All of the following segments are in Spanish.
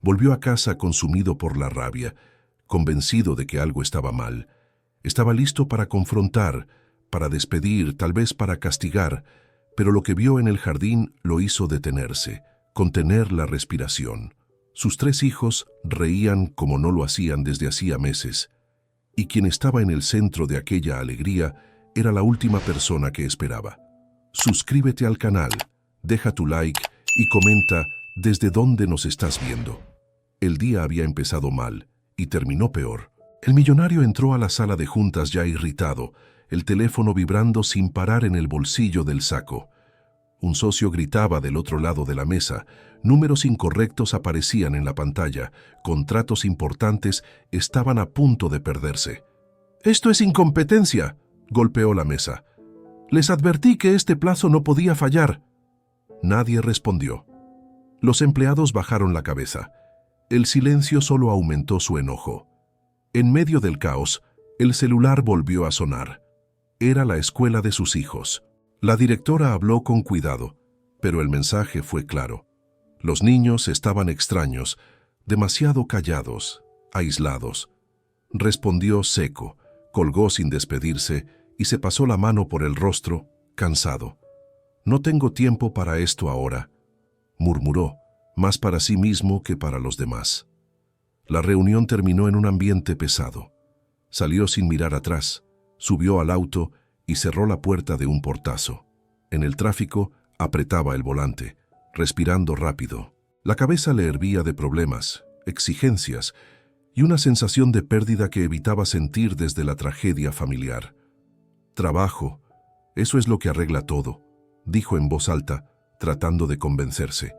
Volvió a casa consumido por la rabia, convencido de que algo estaba mal. Estaba listo para confrontar, para despedir, tal vez para castigar, pero lo que vio en el jardín lo hizo detenerse, contener la respiración. Sus 3 hijos reían como no lo hacían desde hacía meses, y quien estaba en el centro de aquella alegría era la última persona que esperaba. Suscríbete al canal, deja tu like y comenta desde dónde nos estás viendo. El día había empezado mal y terminó peor. El millonario entró a la sala de juntas ya irritado, el teléfono vibrando sin parar en el bolsillo del saco. Un socio gritaba del otro lado de la mesa, números incorrectos aparecían en la pantalla, contratos importantes estaban a punto de perderse. «¡Esto es incompetencia!», golpeó la mesa. «Les advertí que este plazo no podía fallar». Nadie respondió. Los empleados bajaron la cabeza. El silencio solo aumentó su enojo. En medio del caos, el celular volvió a sonar. Era la escuela de sus hijos. La directora habló con cuidado, pero el mensaje fue claro. Los niños estaban extraños, demasiado callados, aislados. Respondió seco, colgó sin despedirse y se pasó la mano por el rostro, cansado. «No tengo tiempo para esto ahora», murmuró, más para sí mismo que para los demás. La reunión terminó en un ambiente pesado. Salió sin mirar atrás, subió al auto y cerró la puerta de un portazo. En el tráfico apretaba el volante, respirando rápido. La cabeza le hervía de problemas, exigencias y una sensación de pérdida que evitaba sentir desde la tragedia familiar. «Trabajo, eso es lo que arregla todo», dijo en voz alta, tratando de convencerse.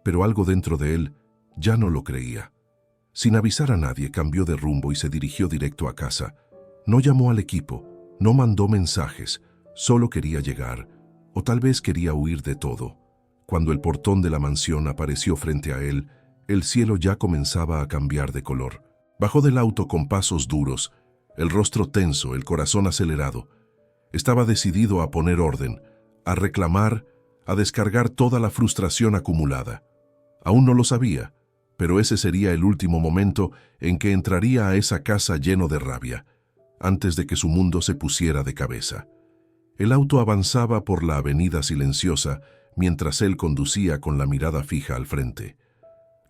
Pero algo dentro de él ya no lo creía. Sin avisar a nadie, cambió de rumbo y se dirigió directo a casa. No llamó al equipo, no mandó mensajes, solo quería llegar, o tal vez quería huir de todo. Cuando el portón de la mansión apareció frente a él, el cielo ya comenzaba a cambiar de color. Bajó del auto con pasos duros, el rostro tenso, el corazón acelerado. Estaba decidido a poner orden, a reclamar, a descargar toda la frustración acumulada. Aún no lo sabía, pero ese sería el último momento en que entraría a esa casa lleno de rabia, antes de que su mundo se pusiera de cabeza. El auto avanzaba por la avenida silenciosa mientras él conducía con la mirada fija al frente.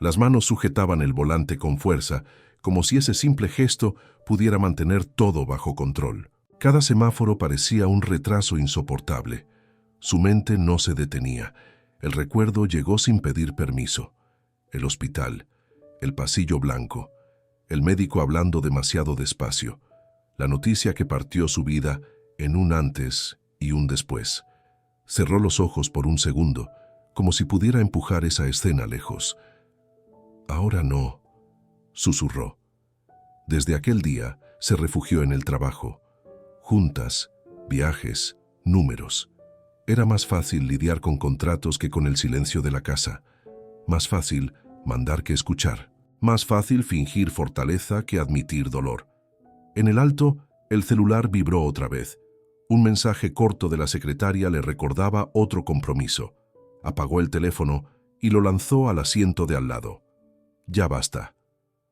Las manos sujetaban el volante con fuerza, como si ese simple gesto pudiera mantener todo bajo control. Cada semáforo parecía un retraso insoportable. Su mente no se detenía. El recuerdo llegó sin pedir permiso. El hospital, el pasillo blanco, el médico hablando demasiado despacio, la noticia que partió su vida en un antes y un después. Cerró los ojos por un segundo, como si pudiera empujar esa escena lejos. «Ahora no», susurró. Desde aquel día se refugió en el trabajo. Juntas, viajes, números. Era más fácil lidiar con contratos que con el silencio de la casa. Más fácil mandar que escuchar. Más fácil fingir fortaleza que admitir dolor. En el alto, el celular vibró otra vez. Un mensaje corto de la secretaria le recordaba otro compromiso. Apagó el teléfono y lo lanzó al asiento de al lado. Ya basta.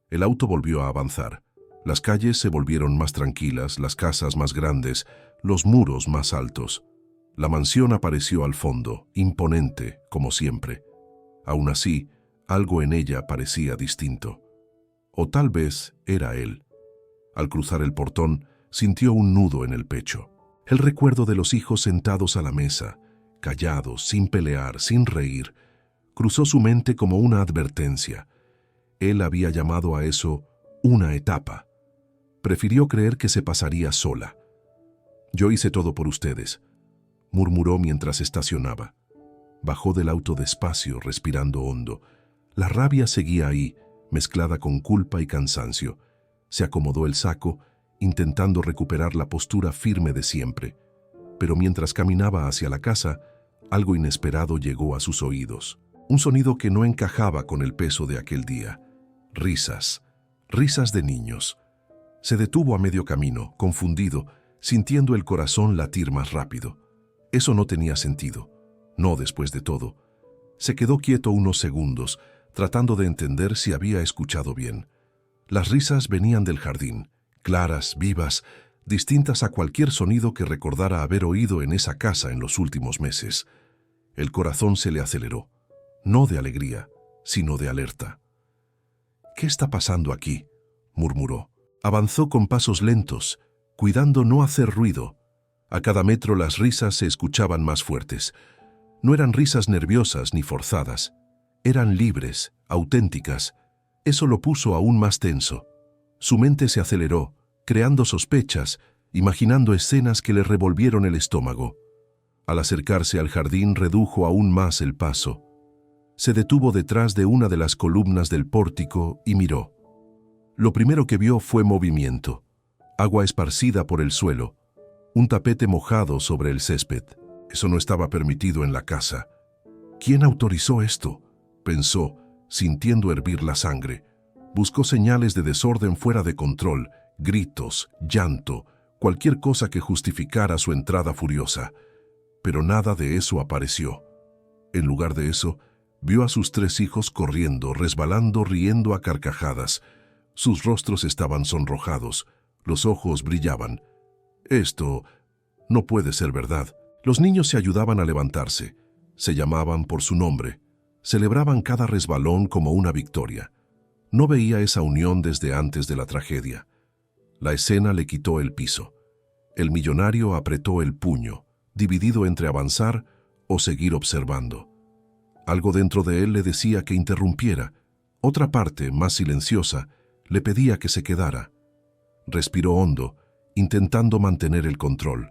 El auto volvió a avanzar. Las calles se volvieron más tranquilas, las casas más grandes, los muros más altos. La mansión apareció al fondo, imponente, como siempre. Aún así, algo en ella parecía distinto. O tal vez era él. Al cruzar el portón, sintió un nudo en el pecho. El recuerdo de los hijos sentados a la mesa, callados, sin pelear, sin reír, cruzó su mente como una advertencia. Él había llamado a eso una etapa. Prefirió creer que se pasaría sola. «Yo hice todo por ustedes», murmuró mientras estacionaba. Bajó del auto despacio, respirando hondo. La rabia seguía ahí, mezclada con culpa y cansancio. Se acomodó el saco, intentando recuperar la postura firme de siempre. Pero mientras caminaba hacia la casa, algo inesperado llegó a sus oídos. Un sonido que no encajaba con el peso de aquel día. Risas, risas de niños. Se detuvo a medio camino, confundido, sintiendo el corazón latir más rápido. Eso no tenía sentido. No después de todo. Se quedó quieto unos segundos, tratando de entender si había escuchado bien. Las risas venían del jardín, claras, vivas, distintas a cualquier sonido que recordara haber oído en esa casa en los últimos meses. El corazón se le aceleró, no de alegría, sino de alerta. «¿Qué está pasando aquí?», murmuró. Avanzó con pasos lentos, cuidando no hacer ruido. A cada metro las risas se escuchaban más fuertes. No eran risas nerviosas ni forzadas. Eran libres, auténticas. Eso lo puso aún más tenso. Su mente se aceleró, creando sospechas, imaginando escenas que le revolvieron el estómago. Al acercarse al jardín redujo aún más el paso. Se detuvo detrás de una de las columnas del pórtico y miró. Lo primero que vio fue movimiento, agua esparcida por el suelo, un tapete mojado sobre el césped. Eso no estaba permitido en la casa. ¿Quién autorizó esto?, pensó, sintiendo hervir la sangre. Buscó señales de desorden fuera de control, gritos, llanto, cualquier cosa que justificara su entrada furiosa. Pero nada de eso apareció. En lugar de eso, vio a sus 3 hijos corriendo, resbalando, riendo a carcajadas. Sus rostros estaban sonrojados, los ojos brillaban. Esto no puede ser verdad. Los niños se ayudaban a levantarse, se llamaban por su nombre, celebraban cada resbalón como una victoria. No veía esa unión desde antes de la tragedia. La escena le quitó el piso. El millonario apretó el puño, dividido entre avanzar o seguir observando. Algo dentro de él le decía que interrumpiera. Otra parte, más silenciosa, le pedía que se quedara. Respiró hondo, intentando mantener el control.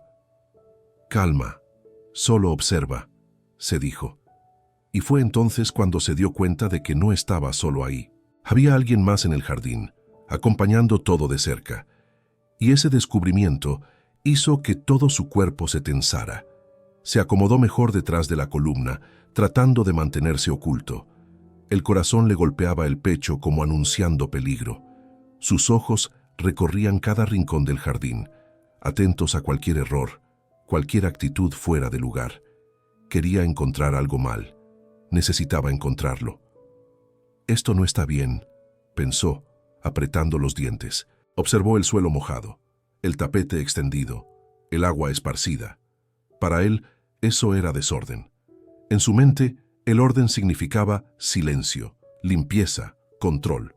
«Calma, solo observa», se dijo. Y fue entonces cuando se dio cuenta de que no estaba solo ahí. Había alguien más en el jardín, acompañando todo de cerca. Y ese descubrimiento hizo que todo su cuerpo se tensara. Se acomodó mejor detrás de la columna, tratando de mantenerse oculto. El corazón le golpeaba el pecho como anunciando peligro. Sus ojos recorrían cada rincón del jardín, atentos a cualquier error, cualquier actitud fuera de lugar. Quería encontrar algo mal. Necesitaba encontrarlo. «Esto no está bien», pensó, apretando los dientes. Observó el suelo mojado, el tapete extendido, el agua esparcida. Para él, eso era desorden. En su mente, el orden significaba silencio, limpieza, control.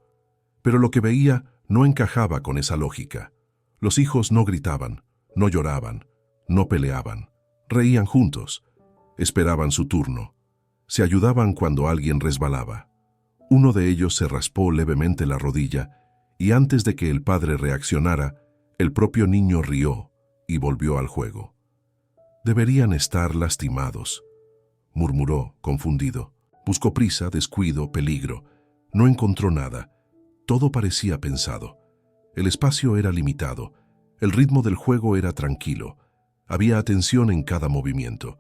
Pero lo que veía no encajaba con esa lógica. Los hijos no gritaban, no lloraban, no peleaban. Reían juntos, esperaban su turno. Se ayudaban cuando alguien resbalaba. Uno de ellos se raspó levemente la rodilla y antes de que el padre reaccionara, el propio niño rió y volvió al juego. «Deberían estar lastimados», murmuró, confundido. Buscó prisa, descuido, peligro. No encontró nada. Todo parecía pensado. El espacio era limitado. El ritmo del juego era tranquilo. Había atención en cada movimiento.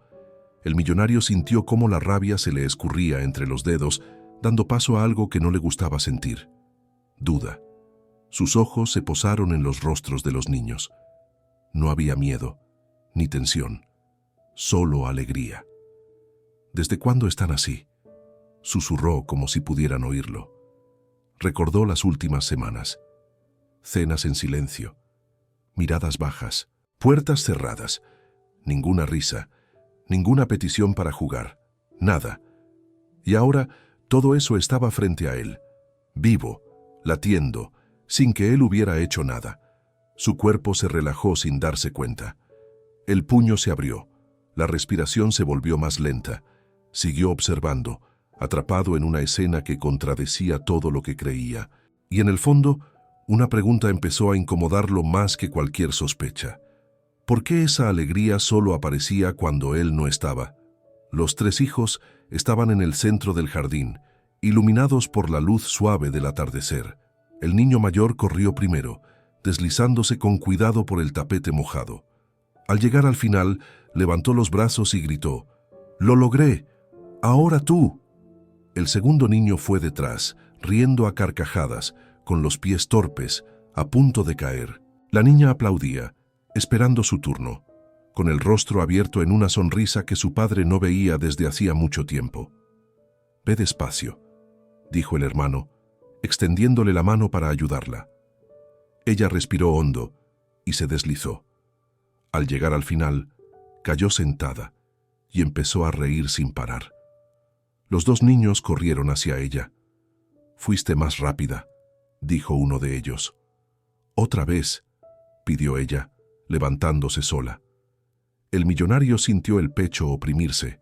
El millonario sintió cómo la rabia se le escurría entre los dedos, dando paso a algo que no le gustaba sentir: duda. Sus ojos se posaron en los rostros de los niños. No había miedo, ni tensión, solo alegría. «¿Desde cuándo están así?», susurró como si pudieran oírlo. Recordó las últimas semanas. Cenas en silencio, miradas bajas, puertas cerradas, ninguna risa, ninguna petición para jugar, nada. Y ahora todo eso estaba frente a él, vivo, latiendo, sin que él hubiera hecho nada. Su cuerpo se relajó sin darse cuenta. El puño se abrió, la respiración se volvió más lenta. Siguió observando, atrapado en una escena que contradecía todo lo que creía. Y en el fondo, una pregunta empezó a incomodarlo más que cualquier sospecha. ¿Por qué esa alegría solo aparecía cuando él no estaba? Los 3 hijos estaban en el centro del jardín, iluminados por la luz suave del atardecer. El niño mayor corrió primero, deslizándose con cuidado por el tapete mojado. Al llegar al final, levantó los brazos y gritó: «¡Lo logré! ¡Ahora tú!». El segundo niño fue detrás, riendo a carcajadas, con los pies torpes, a punto de caer. La niña aplaudía, esperando su turno, con el rostro abierto en una sonrisa que su padre no veía desde hacía mucho tiempo. «Ve despacio», dijo el hermano, extendiéndole la mano para ayudarla. Ella respiró hondo y se deslizó. Al llegar al final, cayó sentada y empezó a reír sin parar. Los dos niños corrieron hacia ella. «Fuiste más rápida», dijo uno de ellos. «Otra vez», pidió ella, levantándose sola. El millonario sintió el pecho oprimirse.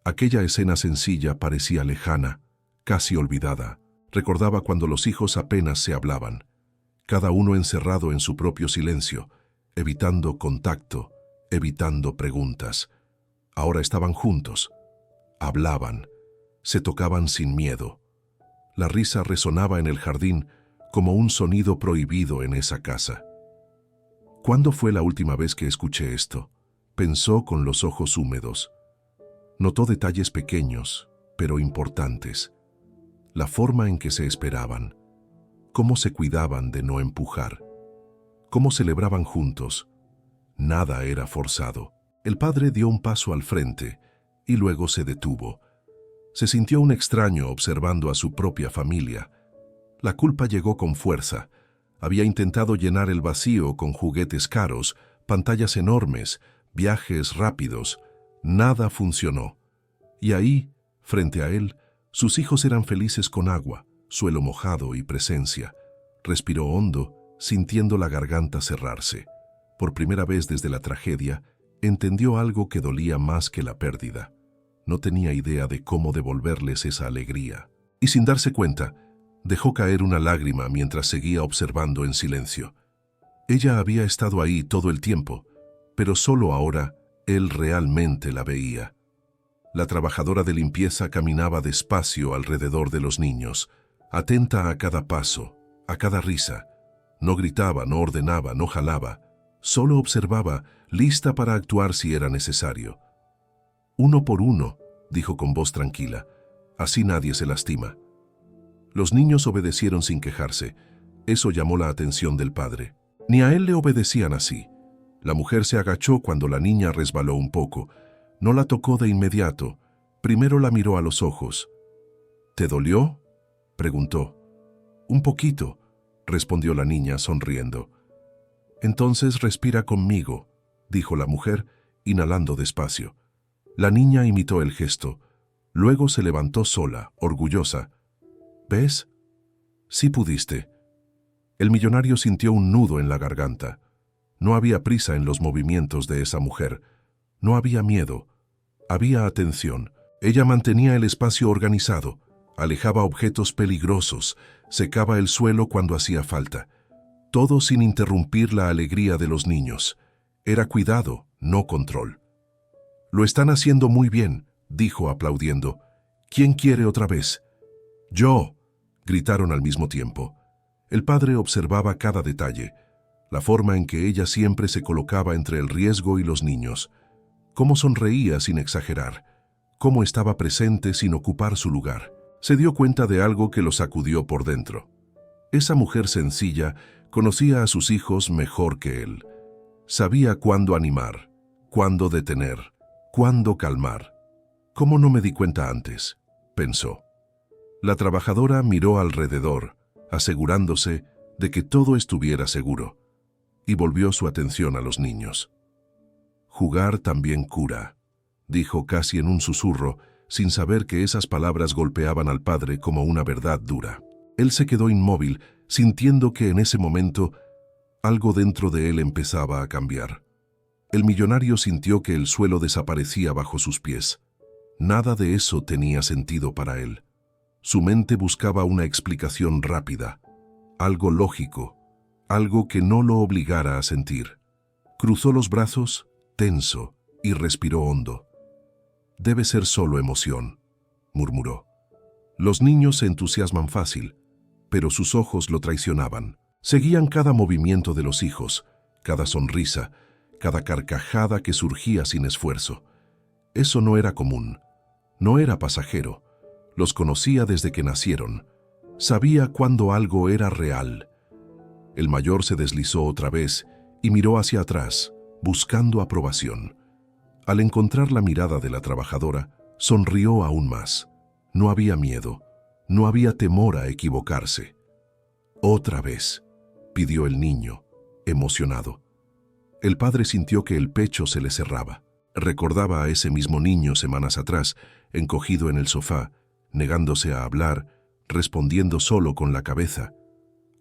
Aquella escena sencilla parecía lejana, casi olvidada. Recordaba cuando los hijos apenas se hablaban, cada uno encerrado en su propio silencio, evitando contacto, evitando preguntas. Ahora estaban juntos, hablaban, se tocaban sin miedo. La risa resonaba en el jardín como un sonido prohibido en esa casa. ¿Cuándo fue la última vez que escuché esto?, pensó con los ojos húmedos. Notó detalles pequeños, pero importantes. La forma en que se esperaban, cómo se cuidaban de no empujar, cómo celebraban juntos. Nada era forzado. El padre dio un paso al frente y luego se detuvo. Se sintió un extraño observando a su propia familia. La culpa llegó con fuerza. Había intentado llenar el vacío con juguetes caros, pantallas enormes, viajes rápidos. Nada funcionó. Y ahí, frente a él, sus hijos eran felices con agua, suelo mojado y presencia. Respiró hondo, sintiendo la garganta cerrarse. Por primera vez desde la tragedia, entendió algo que dolía más que la pérdida. No tenía idea de cómo devolverles esa alegría. Y sin darse cuenta, dejó caer una lágrima mientras seguía observando en silencio. Ella había estado ahí todo el tiempo, pero solo ahora él realmente la veía. La trabajadora de limpieza caminaba despacio alrededor de los niños, atenta a cada paso, a cada risa. No gritaba, no ordenaba, no jalaba. Solo observaba, lista para actuar si era necesario. «Uno por uno», dijo con voz tranquila. «Así nadie se lastima». Los niños obedecieron sin quejarse. Eso llamó la atención del padre. Ni a él le obedecían así. La mujer se agachó cuando la niña resbaló un poco. No la tocó de inmediato. Primero la miró a los ojos. «¿Te dolió?», preguntó. «Un poquito», respondió la niña sonriendo. «Entonces respira conmigo», dijo la mujer, inhalando despacio. La niña imitó el gesto. Luego se levantó sola, orgullosa. «¿Ves? Sí pudiste». El millonario sintió un nudo en la garganta. No había prisa en los movimientos de esa mujer. No había miedo. Había atención. Ella mantenía el espacio organizado, alejaba objetos peligrosos, secaba el suelo cuando hacía falta. Todo sin interrumpir la alegría de los niños. Era cuidado, no control. «Lo están haciendo muy bien», dijo aplaudiendo. «¿Quién quiere otra vez?» «Yo», gritaron al mismo tiempo. El padre observaba cada detalle, la forma en que ella siempre se colocaba entre el riesgo y los niños, cómo sonreía sin exagerar, cómo estaba presente sin ocupar su lugar. Se dio cuenta de algo que lo sacudió por dentro. Esa mujer sencilla conocía a sus hijos mejor que él. Sabía cuándo animar, cuándo detener, cuándo calmar. «¿Cómo no me di cuenta antes?», pensó. La trabajadora miró alrededor, asegurándose de que todo estuviera seguro, y volvió su atención a los niños. «Jugar también cura», dijo casi en un susurro, sin saber que esas palabras golpeaban al padre como una verdad dura. Él se quedó inmóvil, sintiendo que en ese momento algo dentro de él empezaba a cambiar. El millonario sintió que el suelo desaparecía bajo sus pies. Nada de eso tenía sentido para él. Su mente buscaba una explicación rápida, algo lógico, algo que no lo obligara a sentir. Cruzó los brazos, tenso, y respiró hondo. «Debe ser solo emoción», murmuró. Los niños se entusiasman fácil, pero sus ojos lo traicionaban. Seguían cada movimiento de los hijos, cada sonrisa, cada carcajada que surgía sin esfuerzo. Eso no era común, no era pasajero. Los conocía desde que nacieron. Sabía cuándo algo era real. El mayor se deslizó otra vez y miró hacia atrás, buscando aprobación. Al encontrar la mirada de la trabajadora, sonrió aún más. No había miedo, No había temor a equivocarse. «Otra vez», pidió el niño, emocionado. El padre sintió que el pecho se le cerraba. Recordaba a ese mismo niño semanas atrás, encogido en el sofá, negándose a hablar, respondiendo solo con la cabeza.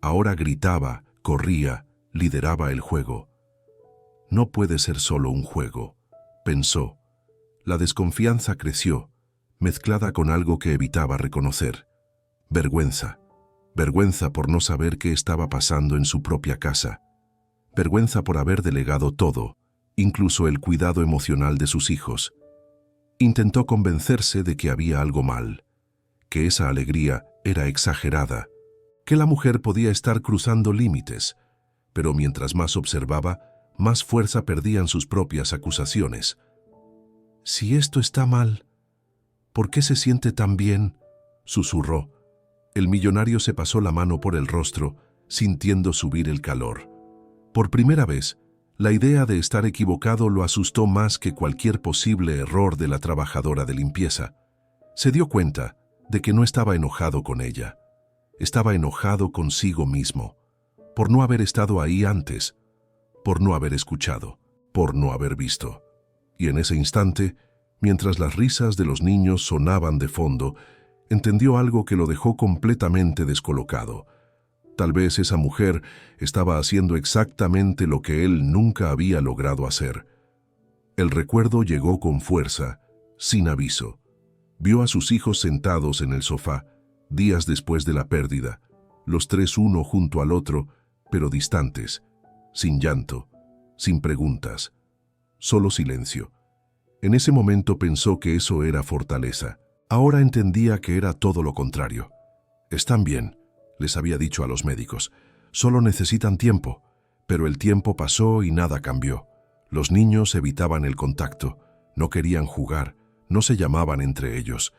Ahora gritaba, corría, lideraba el juego. «No puede ser solo un juego», pensó. La desconfianza creció, mezclada con algo que evitaba reconocer. Vergüenza. Vergüenza por no saber qué estaba pasando en su propia casa. Vergüenza por haber delegado todo, incluso el cuidado emocional de sus hijos. Intentó convencerse de que había algo mal, que esa alegría era exagerada, que la mujer podía estar cruzando límites, pero mientras más observaba, más fuerza perdían sus propias acusaciones. «Si esto está mal, ¿por qué se siente tan bien?», susurró. El millonario se pasó la mano por el rostro, sintiendo subir el calor. Por primera vez, la idea de estar equivocado lo asustó más que cualquier posible error de la trabajadora de limpieza. Se dio cuenta de que no estaba enojado con ella. Estaba enojado consigo mismo, por no haber estado ahí antes, por no haber escuchado, por no haber visto. Y en ese instante, mientras las risas de los niños sonaban de fondo, entendió algo que lo dejó completamente descolocado. Tal vez esa mujer estaba haciendo exactamente lo que él nunca había logrado hacer. El recuerdo llegó con fuerza, sin aviso. Vio a sus hijos sentados en el sofá, días después de la pérdida, los tres uno junto al otro, pero distantes, sin llanto, sin preguntas, solo silencio. En ese momento pensó que eso era fortaleza. Ahora entendía que era todo lo contrario. «Están bien», les había dicho a los médicos. «Solo necesitan tiempo». Pero el tiempo pasó y nada cambió. Los niños evitaban el contacto, no querían jugar, no se llamaban entre ellos.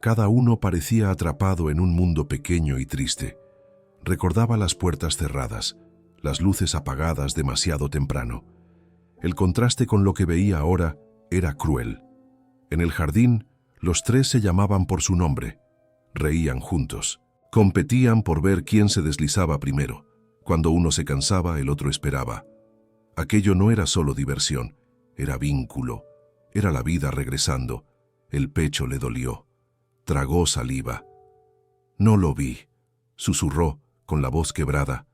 Cada uno parecía atrapado en un mundo pequeño y triste. Recordaba las puertas cerradas, las luces apagadas demasiado temprano. El contraste con lo que veía ahora era cruel. En el jardín, los tres se llamaban por su nombre. Reían juntos. Competían por ver quién se deslizaba primero. Cuando uno se cansaba, el otro esperaba. Aquello no era solo diversión, era vínculo. Era la vida regresando. El pecho le dolió. Tragó saliva. «No lo vi», susurró, con la voz quebrada.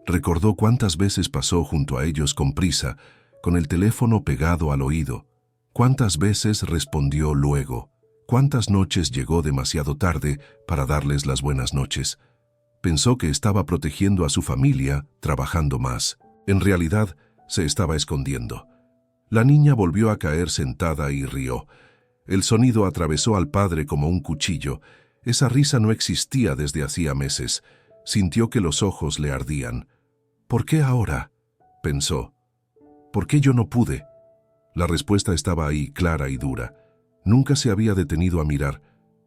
Recordó cuántas veces pasó junto a ellos con prisa, con el teléfono pegado al oído. Cuántas veces respondió luego. Cuántas noches llegó demasiado tarde para darles las buenas noches. Pensó que estaba protegiendo a su familia, trabajando más. En realidad, se estaba escondiendo. La niña volvió a caer sentada y rió. El sonido atravesó al padre como un cuchillo. Esa risa no existía desde hacía meses. Sintió que los ojos le ardían. «¿Por qué ahora?», pensó. «¿Por qué yo no pude?». La respuesta estaba ahí, clara y dura. Nunca se había detenido a mirar,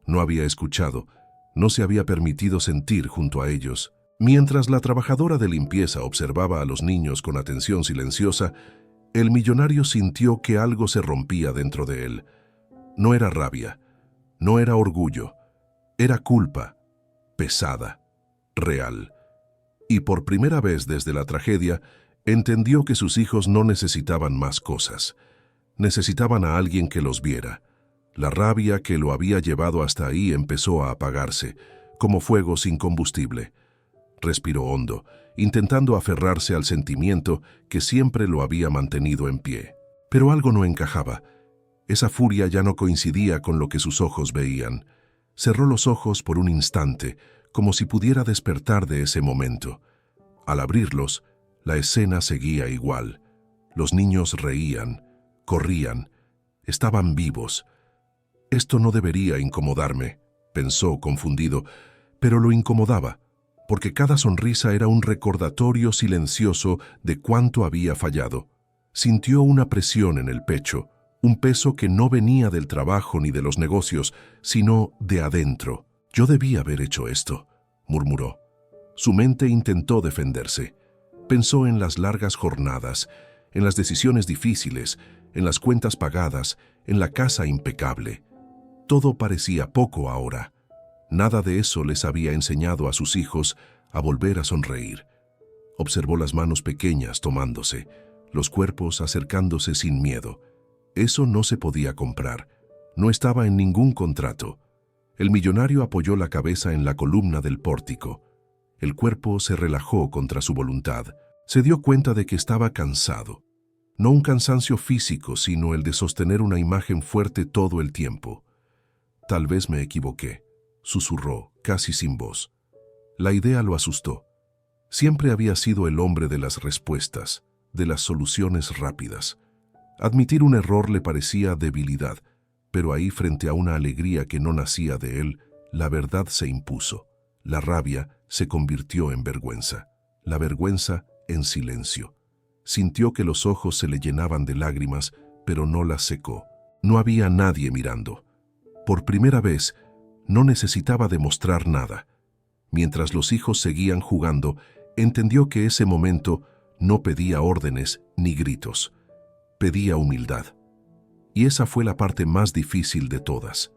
no había escuchado, no se había permitido sentir junto a ellos. Mientras la trabajadora de limpieza observaba a los niños con atención silenciosa, el millonario sintió que algo se rompía dentro de él. No era rabia, no era orgullo, era culpa, pesada, real. Y por primera vez desde la tragedia, entendió que sus hijos no necesitaban más cosas. Necesitaban a alguien que los viera. La rabia que lo había llevado hasta ahí empezó a apagarse, como fuego sin combustible. Respiró hondo, intentando aferrarse al sentimiento que siempre lo había mantenido en pie. Pero algo no encajaba. Esa furia ya no coincidía con lo que sus ojos veían. Cerró los ojos por un instante, como si pudiera despertar de ese momento. Al abrirlos, la escena seguía igual. Los niños reían, corrían, estaban vivos. «Esto no debería incomodarme», pensó confundido, pero lo incomodaba, porque cada sonrisa era un recordatorio silencioso de cuánto había fallado. Sintió una presión en el pecho, un peso que no venía del trabajo ni de los negocios, sino de adentro. «Yo debía haber hecho esto», murmuró. Su mente intentó defenderse. Pensó en las largas jornadas, en las decisiones difíciles, en las cuentas pagadas, en la casa impecable. Todo parecía poco ahora. Nada de eso les había enseñado a sus hijos a volver a sonreír. Observó las manos pequeñas tomándose, los cuerpos acercándose sin miedo. Eso no se podía comprar, no estaba en ningún contrato. El millonario apoyó la cabeza en la columna del pórtico. El cuerpo se relajó contra su voluntad. Se dio cuenta de que estaba cansado. No un cansancio físico, sino el de sostener una imagen fuerte todo el tiempo. Tal vez me equivoqué, susurró, casi sin voz. La idea lo asustó. Siempre había sido el hombre de las respuestas, de las soluciones rápidas. Admitir un error le parecía debilidad, pero ahí, frente a una alegría que no nacía de él, la verdad se impuso. La rabia se convirtió en vergüenza, la vergüenza en silencio. Sintió que los ojos se le llenaban de lágrimas, pero no las secó. No había nadie mirando. Por primera vez, no necesitaba demostrar nada. Mientras los hijos seguían jugando, entendió que ese momento no pedía órdenes ni gritos. Pedía humildad. Y esa fue la parte más difícil de todas.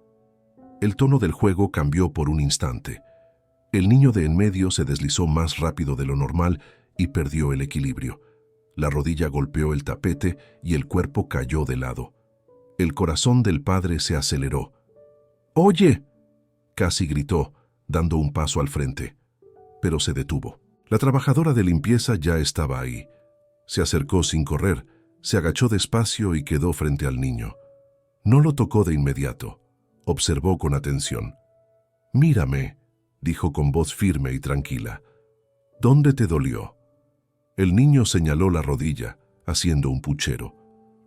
El tono del juego cambió por un instante. El niño de en medio se deslizó más rápido de lo normal y perdió el equilibrio. La rodilla golpeó el tapete y el cuerpo cayó de lado. El corazón del padre se aceleró. ¡Oye!, casi gritó, dando un paso al frente. Pero se detuvo. La trabajadora de limpieza ya estaba ahí. Se acercó sin correr, se agachó despacio y quedó frente al niño. No lo tocó de inmediato. Observó con atención. «Mírame», dijo con voz firme y tranquila. «¿Dónde te dolió?» El niño señaló la rodilla, haciendo un puchero.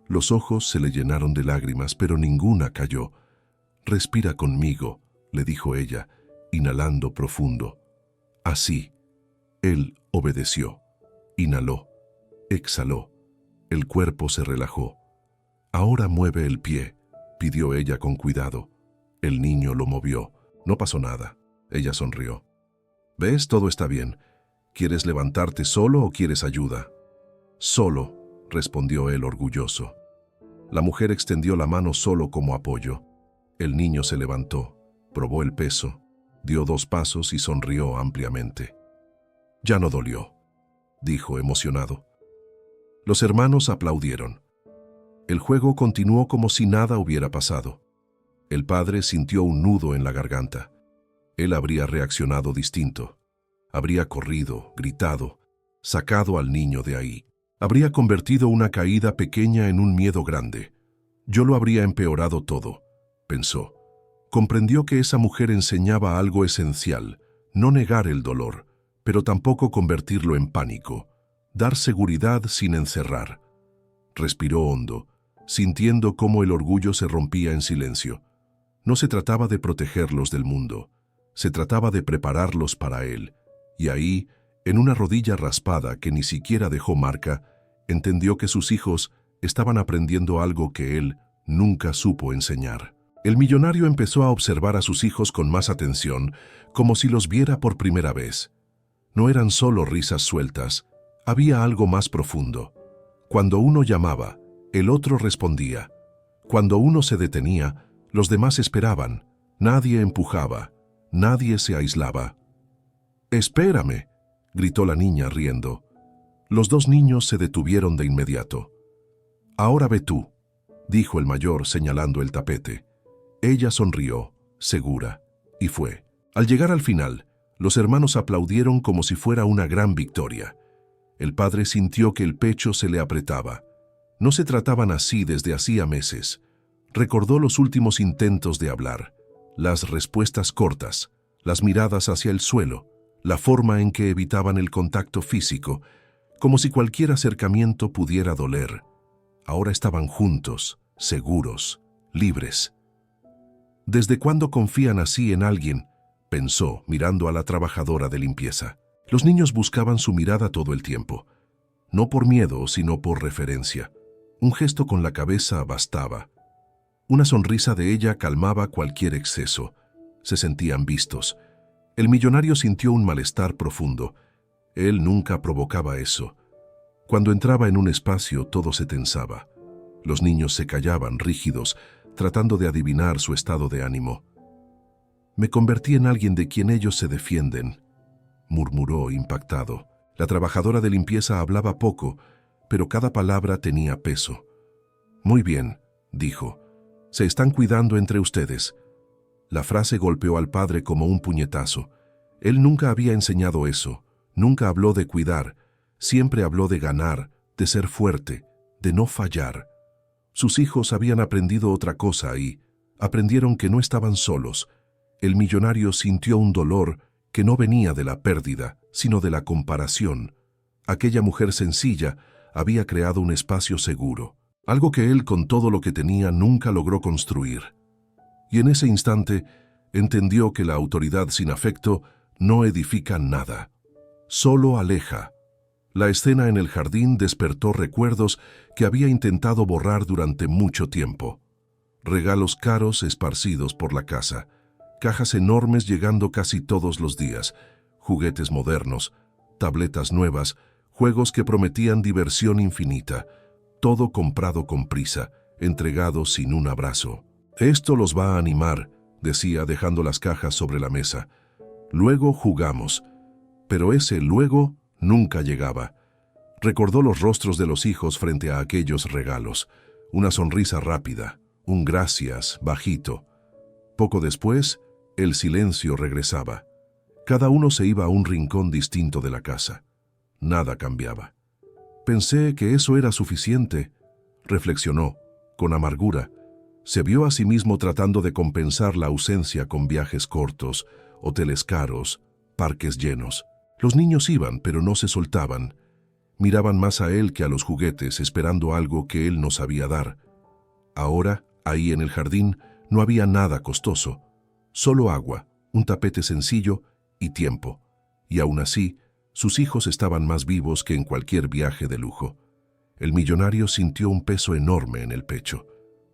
Los ojos se le llenaron de lágrimas, pero ninguna cayó. «Respira conmigo», le dijo ella, inhalando profundo. «Así». Él obedeció. Inhaló. Exhaló. El cuerpo se relajó. «Ahora mueve el pie», pidió ella con cuidado. El niño lo movió. No pasó nada. Ella sonrió. «¿Ves? Todo está bien. ¿Quieres levantarte solo o quieres ayuda?» «Solo», respondió él orgulloso. La mujer extendió la mano solo como apoyo. El niño se levantó, probó el peso, dio 2 pasos y sonrió ampliamente. «Ya no dolió», dijo emocionado. Los hermanos aplaudieron. El juego continuó como si nada hubiera pasado. El padre sintió un nudo en la garganta. Él habría reaccionado distinto. Habría corrido, gritado, sacado al niño de ahí. Habría convertido una caída pequeña en un miedo grande. Yo lo habría empeorado todo, pensó. Comprendió que esa mujer enseñaba algo esencial, no negar el dolor, pero tampoco convertirlo en pánico, dar seguridad sin encerrar. Respiró hondo, sintiendo cómo el orgullo se rompía en silencio. No se trataba de protegerlos del mundo, se trataba de prepararlos para él. Y ahí, en una rodilla raspada que ni siquiera dejó marca, entendió que sus hijos estaban aprendiendo algo que él nunca supo enseñar. El millonario empezó a observar a sus hijos con más atención, como si los viera por primera vez. No eran solo risas sueltas, había algo más profundo. Cuando uno llamaba, el otro respondía. Cuando uno se detenía, los demás esperaban. Nadie empujaba, nadie se aislaba. «Espérame», gritó la niña riendo. Los 2 niños se detuvieron de inmediato. «Ahora ve tú», dijo el mayor señalando el tapete. Ella sonrió, segura, y fue. Al llegar al final, los hermanos aplaudieron como si fuera una gran victoria. El padre sintió que el pecho se le apretaba. No se trataban así desde hacía meses. Recordó los últimos intentos de hablar, las respuestas cortas, las miradas hacia el suelo, la forma en que evitaban el contacto físico, como si cualquier acercamiento pudiera doler. Ahora estaban juntos, seguros, libres. ¿Desde cuándo confían así en alguien?, pensó, mirando a la trabajadora de limpieza. Los niños buscaban su mirada todo el tiempo. No por miedo, sino por referencia. Un gesto con la cabeza bastaba. Una sonrisa de ella calmaba cualquier exceso. Se sentían vistos. El millonario sintió un malestar profundo. Él nunca provocaba eso. Cuando entraba en un espacio, todo se tensaba. Los niños se callaban, rígidos, tratando de adivinar su estado de ánimo. Me convertí en alguien de quien ellos se defienden, murmuró impactado. La trabajadora de limpieza hablaba poco, pero cada palabra tenía peso. Muy bien, dijo. Se están cuidando entre ustedes. La frase golpeó al padre como un puñetazo. Él nunca había enseñado eso, nunca habló de cuidar, siempre habló de ganar, de ser fuerte, de no fallar. Sus hijos habían aprendido otra cosa y aprendieron que no estaban solos. El millonario sintió un dolor que no venía de la pérdida, sino de la comparación. Aquella mujer sencilla había creado un espacio seguro, algo que él, con todo lo que tenía, nunca logró construir. Y en ese instante entendió que la autoridad sin afecto no edifica nada, solo aleja. La escena en el jardín despertó recuerdos que había intentado borrar durante mucho tiempo. Regalos caros esparcidos por la casa, cajas enormes llegando casi todos los días, juguetes modernos, tabletas nuevas, juegos que prometían diversión infinita, todo comprado con prisa, entregado sin un abrazo. Esto los va a animar, decía dejando las cajas sobre la mesa. Luego jugamos, pero ese luego nunca llegaba. Recordó los rostros de los hijos frente a aquellos regalos, una sonrisa rápida, un gracias bajito. Poco después, el silencio regresaba. Cada uno se iba a un rincón distinto de la casa. Nada cambiaba. Pensé que eso era suficiente, reflexionó, con amargura. Se vio a sí mismo tratando de compensar la ausencia con viajes cortos, hoteles caros, parques llenos. Los niños iban, pero no se soltaban. Miraban más a él que a los juguetes, esperando algo que él no sabía dar. Ahora, ahí en el jardín, no había nada costoso. Solo agua, un tapete sencillo y tiempo. Y aún así, sus hijos estaban más vivos que en cualquier viaje de lujo. El millonario sintió un peso enorme en el pecho.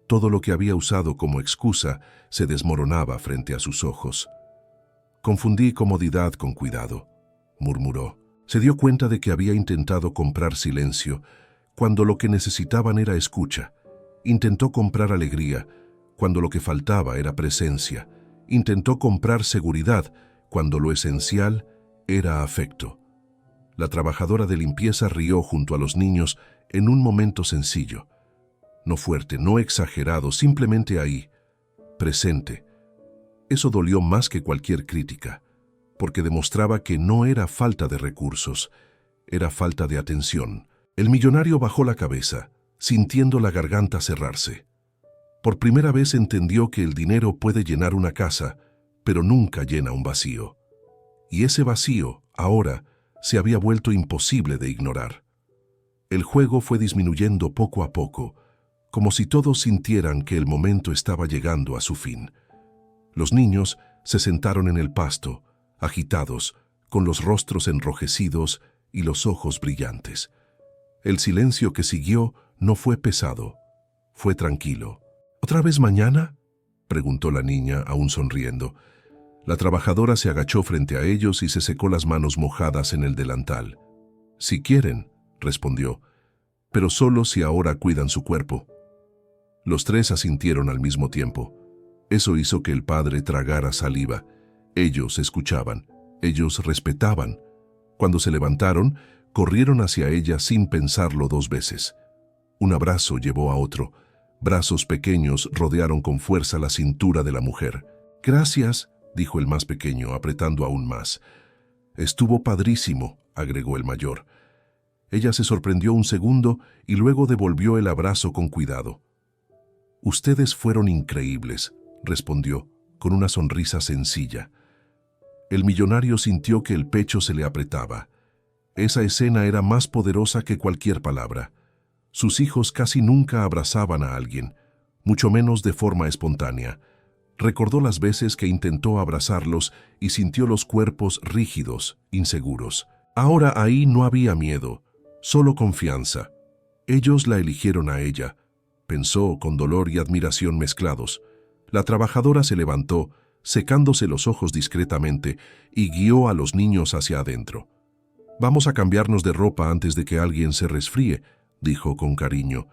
Todo lo que había usado como excusa se desmoronaba frente a sus ojos. Confundí comodidad con cuidado, murmuró. Se dio cuenta de que había intentado comprar silencio, cuando lo que necesitaban era escucha. Intentó comprar alegría, cuando lo que faltaba era presencia. Intentó comprar seguridad, cuando lo esencial era afecto. La trabajadora de limpieza rió junto a los niños en un momento sencillo. No fuerte, no exagerado, simplemente ahí, presente. Eso dolió más que cualquier crítica, porque demostraba que no era falta de recursos, era falta de atención. El millonario bajó la cabeza, sintiendo la garganta cerrarse. Por primera vez entendió que el dinero puede llenar una casa, pero nunca llena un vacío. Y ese vacío, ahora, se había vuelto imposible de ignorar. El juego fue disminuyendo poco a poco, como si todos sintieran que el momento estaba llegando a su fin. Los niños se sentaron en el pasto, agitados, con los rostros enrojecidos y los ojos brillantes. El silencio que siguió no fue pesado, fue tranquilo. ¿Otra vez mañana?, preguntó la niña, aún sonriendo. La trabajadora se agachó frente a ellos y se secó las manos mojadas en el delantal. «Si quieren», respondió, «pero solo si ahora cuidan su cuerpo». Los tres asintieron al mismo tiempo. Eso hizo que el padre tragara saliva. Ellos escuchaban, ellos respetaban. Cuando se levantaron, corrieron hacia ella sin pensarlo dos veces. Un abrazo llevó a otro. Brazos pequeños rodearon con fuerza la cintura de la mujer. «Gracias», dijo el más pequeño, apretando aún más. «Estuvo padrísimo», agregó el mayor. Ella se sorprendió un segundo y luego devolvió el abrazo con cuidado. «Ustedes fueron increíbles», respondió, con una sonrisa sencilla. El millonario sintió que el pecho se le apretaba. Esa escena era más poderosa que cualquier palabra. Sus hijos casi nunca abrazaban a alguien, mucho menos de forma espontánea. Recordó las veces que intentó abrazarlos y sintió los cuerpos rígidos, inseguros. Ahora ahí no había miedo, solo confianza. Ellos la eligieron a ella, pensó con dolor y admiración mezclados. La trabajadora se levantó, secándose los ojos discretamente, y guió a los niños hacia adentro. «Vamos a cambiarnos de ropa antes de que alguien se resfríe», dijo con cariño.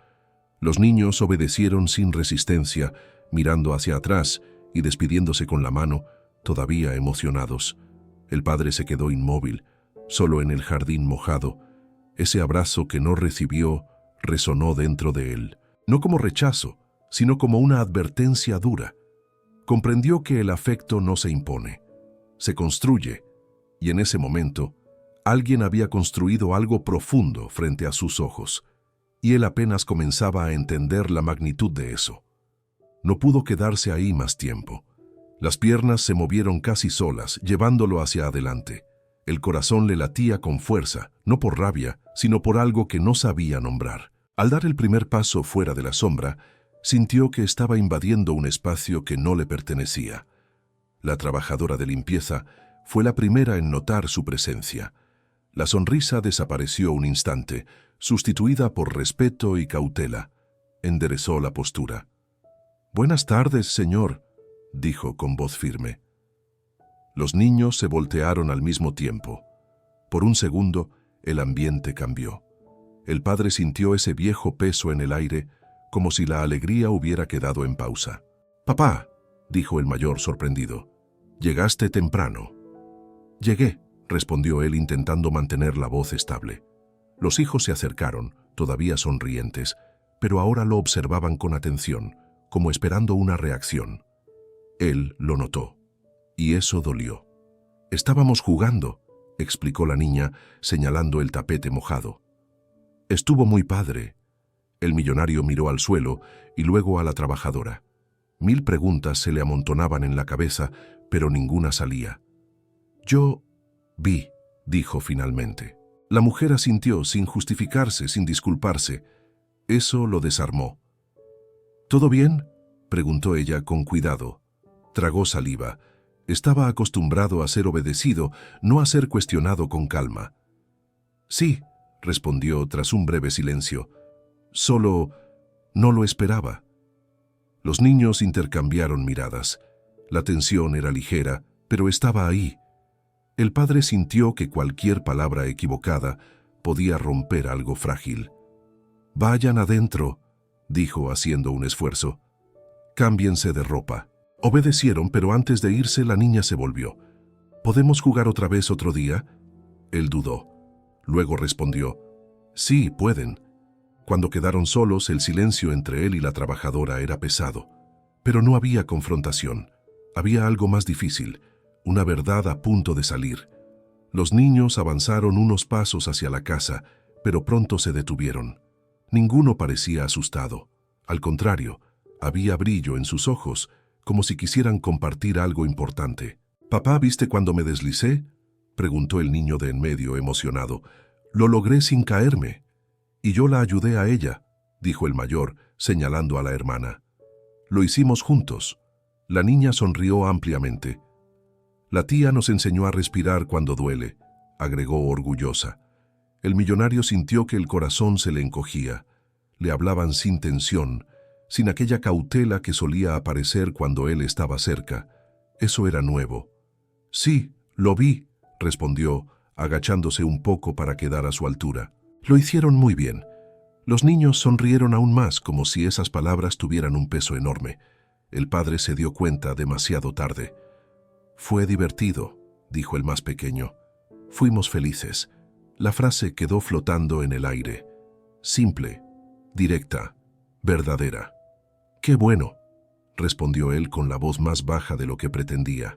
Los niños obedecieron sin resistencia, mirando hacia atrás y despidiéndose con la mano, todavía emocionados. El padre se quedó inmóvil, solo en el jardín mojado. Ese abrazo que no recibió resonó dentro de él, no como rechazo, sino como una advertencia dura. Comprendió que el afecto no se impone, se construye, y en ese momento, alguien había construido algo profundo frente a sus ojos, y él apenas comenzaba a entender la magnitud de eso. No pudo quedarse ahí más tiempo. Las piernas se movieron casi solas, llevándolo hacia adelante. El corazón le latía con fuerza, no por rabia, sino por algo que no sabía nombrar. Al dar el primer paso fuera de la sombra, sintió que estaba invadiendo un espacio que no le pertenecía. La trabajadora de limpieza fue la primera en notar su presencia. La sonrisa desapareció un instante, sustituida por respeto y cautela. Enderezó la postura. «Buenas tardes, señor», dijo con voz firme. Los niños se voltearon al mismo tiempo. Por un segundo, el ambiente cambió. El padre sintió ese viejo peso en el aire, como si la alegría hubiera quedado en pausa. «Papá», dijo el mayor sorprendido, «llegaste temprano». «Llegué», respondió él intentando mantener la voz estable. Los hijos se acercaron, todavía sonrientes, pero ahora lo observaban con atención, como esperando una reacción. Él lo notó, y eso dolió. «Estábamos jugando», explicó la niña, señalando el tapete mojado. «Estuvo muy padre». El millonario miró al suelo y luego a la trabajadora. 1000 preguntas se le amontonaban en la cabeza, pero ninguna salía. «Yo vi», dijo finalmente. La mujer asintió, sin justificarse, sin disculparse. Eso lo desarmó. «¿Todo bien?», preguntó ella con cuidado. Tragó saliva. Estaba acostumbrado a ser obedecido, no a ser cuestionado con calma. «Sí», respondió tras un breve silencio. «Solo no lo esperaba». Los niños intercambiaron miradas. La tensión era ligera, pero estaba ahí. El padre sintió que cualquier palabra equivocada podía romper algo frágil. «Vayan adentro», dijo haciendo un esfuerzo. «Cámbiense de ropa». Obedecieron, pero antes de irse la niña se volvió. «¿Podemos jugar otra vez otro día?». Él dudó. Luego respondió: «Sí, pueden». Cuando quedaron solos, el silencio entre él y la trabajadora era pesado. Pero no había confrontación. Había algo más difícil, una verdad a punto de salir. Los niños avanzaron unos pasos hacia la casa, pero pronto se detuvieron. Ninguno parecía asustado. Al contrario, había brillo en sus ojos, como si quisieran compartir algo importante. «Papá, ¿viste cuando me deslicé?», preguntó el niño de en medio, emocionado. «Lo logré sin caerme». «Y yo la ayudé a ella», dijo el mayor, señalando a la hermana. «Lo hicimos juntos». La niña sonrió ampliamente. «La tía nos enseñó a respirar cuando duele», agregó orgullosa. El millonario sintió que el corazón se le encogía. Le hablaban sin tensión, sin aquella cautela que solía aparecer cuando él estaba cerca. Eso era nuevo. «Sí, lo vi», respondió, agachándose un poco para quedar a su altura. «Lo hicieron muy bien». Los niños sonrieron aún más, como si esas palabras tuvieran un peso enorme. El padre se dio cuenta demasiado tarde. «Fue divertido», dijo el más pequeño. «Fuimos felices». La frase quedó flotando en el aire. Simple, directa, verdadera. «Qué bueno», respondió él con la voz más baja de lo que pretendía.